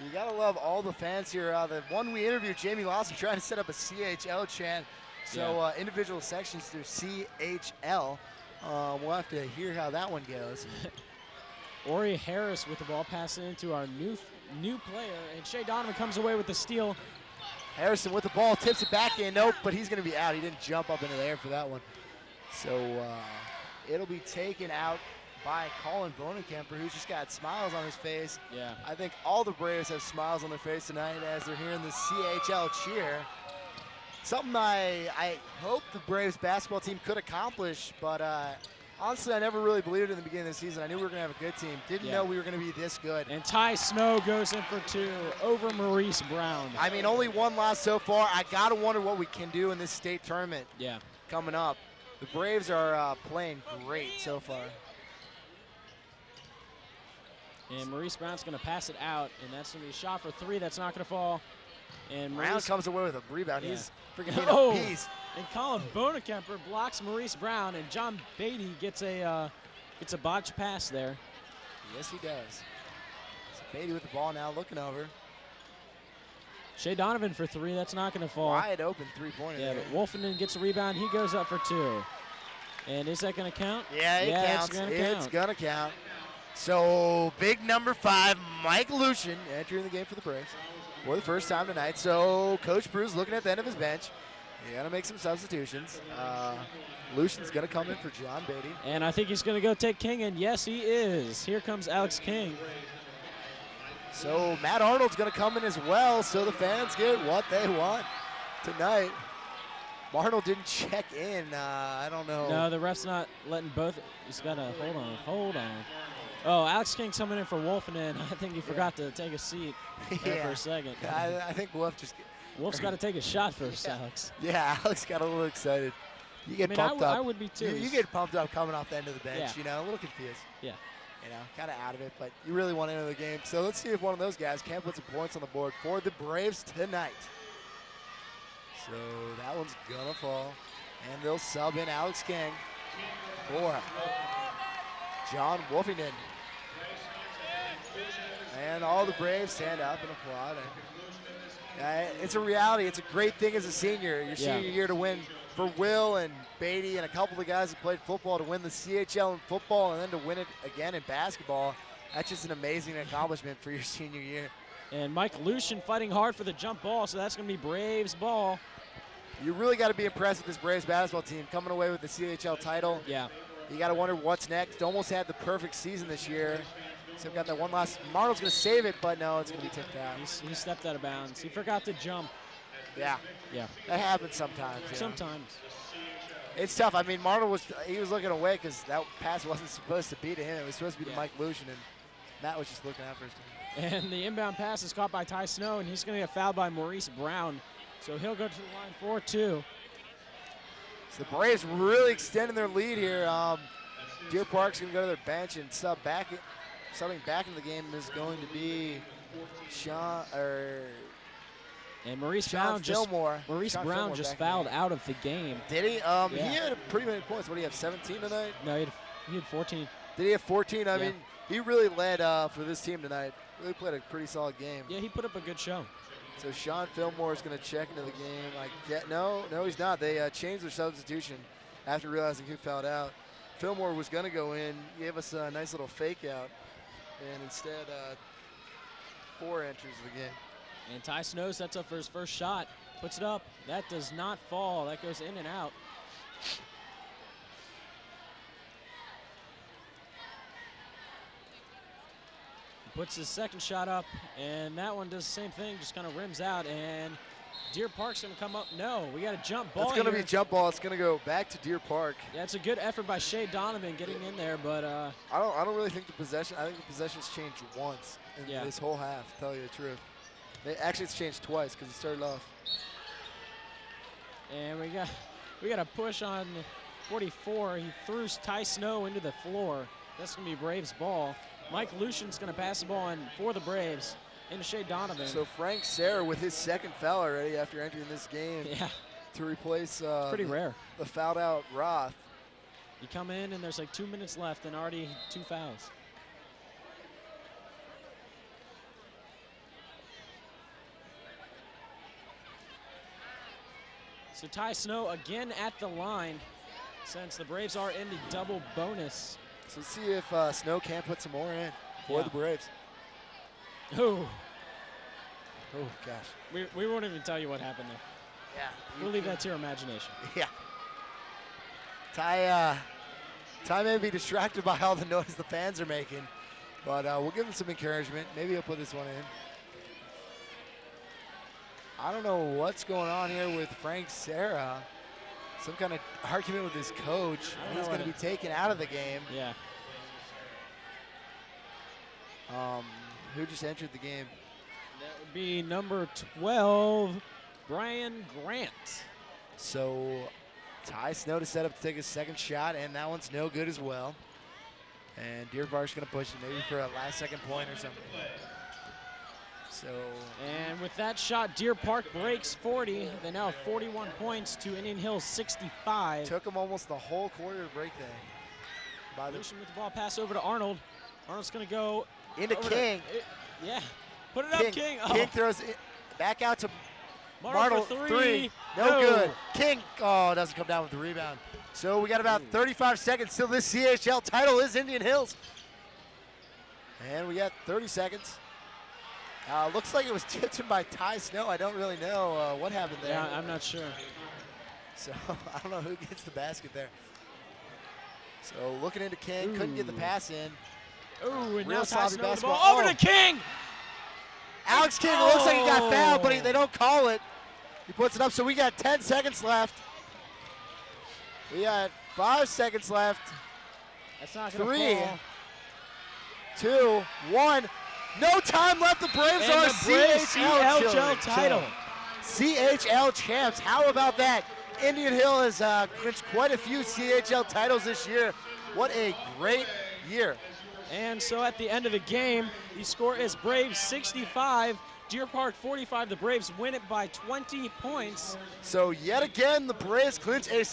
You gotta love all the fans here. The one we interviewed, Jamie Lawson, trying to set up a CHL chant. So individual sections through CHL. We'll have to hear how that one goes. Ori Harris with the ball, passing into our new player, and Shea Donovan comes away with the steal. Harrison with the ball, tips it back in. Nope, but he's going to be out. He didn't jump up into the air for that one. So it'll be taken out by Colin Bonekemper, who's just got smiles on his face. Yeah. I think all the Braves have smiles on their face tonight as they're hearing the CHL cheer. Something I hope the Braves basketball team could accomplish, but honestly, I never really believed it in the beginning of the season. I knew we were going to have a good team. Didn't Yeah. know we were going to be this good. And Ty Snow goes in for 2 over Maurice Brown. I mean, only one loss so far. I got to wonder what we can do in this state tournament Yeah. coming up. The Braves are playing great so far. And Maurice Brown's going to pass it out, and that's going to be a shot for 3. That's not going to fall. And Brown Maurice, comes away with a rebound. Yeah. He's freaking being Oh. a beast. and Colin Bonekemper blocks Maurice Brown, and John Beatty gets a botched pass there. Yes, he does. So Beatty with the ball now, looking over. Shea Donovan for 3. That's not going to fall. Wide open three-pointer Yeah, there. but Wolfenden gets a rebound. He goes up for 2. And is that going to count? Yeah, it counts. It's going to It's count. going to count. So big number 5, Mike Lucian, entering the game for the Braves for the first time tonight. So Coach Bruce looking at the end of his bench. You got to make some substitutions. Lucian's going to come in for John Beatty. And I think he's going to go take King, and yes, he is. Here comes Alex King. So Matt Arnold's going to come in as well, so the fans get what they want tonight. Arnold didn't check in. I don't know. No, the ref's not letting both. He's got to hold on. Oh, Alex King's coming in for Wolfenden. I think he forgot to take a seat there for a second. I think Wolf just. Wolf's got to take a shot first, Yeah. Alex. Yeah, Alex got a little excited. You get I mean, pumped up. I would be too. You get pumped up coming off the end of the bench. Yeah. You know, a little confused. Yeah. You know, kind of out of it, but you really want to enter the game. So let's see if one of those guys can put some points on the board for the Braves tonight. So that one's gonna fall, and they'll sub in Alex King for John Wolfenden. And all the Braves stand up and applaud. And It's a reality. It's a great thing as a senior. Your Yeah. senior year to win for Will and Beatty and a couple of the guys who played football to win the CHL in football and then to win it again in basketball. That's just an amazing accomplishment for your senior year. And Mike Lucian fighting hard for the jump ball, so that's going to be Braves ball. You really got to be impressed with this Braves basketball team coming away with the CHL title. Yeah. You got to wonder what's next. Almost had the perfect season this year. So got that one loss. Marnold's going to save it, but no, it's going to be tipped out. He stepped out of bounds. He forgot to jump. Yeah, Yeah. that happens sometimes. you know. Sometimes. It's tough. I mean, Marnold was looking away because that pass wasn't supposed to be to him. It was supposed to be to Mike Lucian, and Matt was just looking out for his team. And the inbound pass is caught by Ty Snow, and he's going to get fouled by Maurice Brown. So he'll go to the line for 2. So the Braves really extending their lead here. Deer Park's going to go to their bench and subbing back into the game is going to be Sean And Maurice Sean Brown just Fillmore. Maurice Sean Brown Fillmore just back in the fouled game. out of the game. Did he? Yeah. He had pretty many points. What do you have, 17 tonight? No, he had 14. Did he have 14? I Yeah. mean, he really led for this team tonight. Really played a pretty solid game. Yeah, he put up a good show. So Sean Fillmore is going to check into the game. No, he's not. They changed their substitution after realizing who fouled out. Fillmore was going to go in, gave us a nice little fake out, and instead 4 enters the game. And Ty Snow sets up for his first shot. Puts it up. That does not fall. That goes in and out. Puts his second shot up, and that one does the same thing, just kind of rims out, and Deer Park's going to come up. No, we got a jump ball That's going to here. be jump ball. It's going to go back to Deer Park. Yeah, it's a good effort by Shea Donovan getting in there, but I don't really think the possession. I think the possession's changed once in Yeah. this whole half. To tell you the truth, actually it's changed twice because it started off. and we got a push on 44. He threw Ty Snow into the floor. That's going to be Braves ball. Mike Lucian's going to pass the ball in for the Braves into Shea Donovan. So Frank Serra with his second foul already after entering this game yeah, to replace pretty rare. the fouled out Roth. You come in and there's like 2 minutes left and already 2 fouls. So Ty Snow again at the line since the Braves are in the double bonus. So let's see if Snow can't put some more in for Yeah. the Braves. Ooh, Oh gosh. we won't even tell you what happened there. Yeah. We'll leave that to your imagination. Yeah. Ty may be distracted by all the noise the fans are making, but we'll give him some encouragement. Maybe he'll put this one in. I don't know what's going on here with Frank Serra. Some kind of argument with his coach. I don't He's know going to be what taken out of the game. Yeah. Who just entered the game? That would be number 12, Brian Grant. So Ty Snow to set up to take his second shot, and that one's no good as well. And Deer Park's going to push it maybe for a last-second point or something. So And with that shot, Deer Park breaks 40. They now have 41 points to Indian Hills 65. took him almost the whole quarter to break that. By the Lucian with the ball pass over to Arnold. Arnold's going to go into over King. yeah. Put it up, King. Oh, King throws it back out to Marnold Marnold. for 3. No good. King, doesn't come down with the rebound. So we got about 35 seconds till this CHL title is Indian Hills. And we got 30 seconds. Looks like it was tipped in by Ty Snow. I don't really know what happened there. Yeah, I'm not sure. So I don't know who gets the basket there. So looking into King, couldn't get the pass in. Ooh, and Real now sloppy Ty Snow with the basketball. ball over Oh. to King. Alex King looks like he got fouled, but Oh. they don't call it. He puts it up, so we got 10 seconds left. We got 5 seconds left. That's not going 3, to fall. 2, 1. No time left. The Braves And are the Braves CHL CHL title. CHL champs. How about that? Indian Hill has clinched quite a few CHL titles this year. What a great year. And so at the end of the game, the score is Braves 65, Deer Park 45. The Braves win it by 20 points. So yet again, the Braves clinch a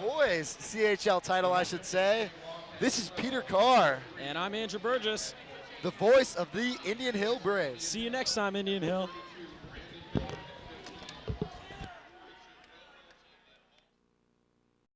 boys CHL title, I should say. This is Peter Carr, And I'm Andrew Burgess. the voice of the Indian Hill Braves. See you next time, Indian Hill.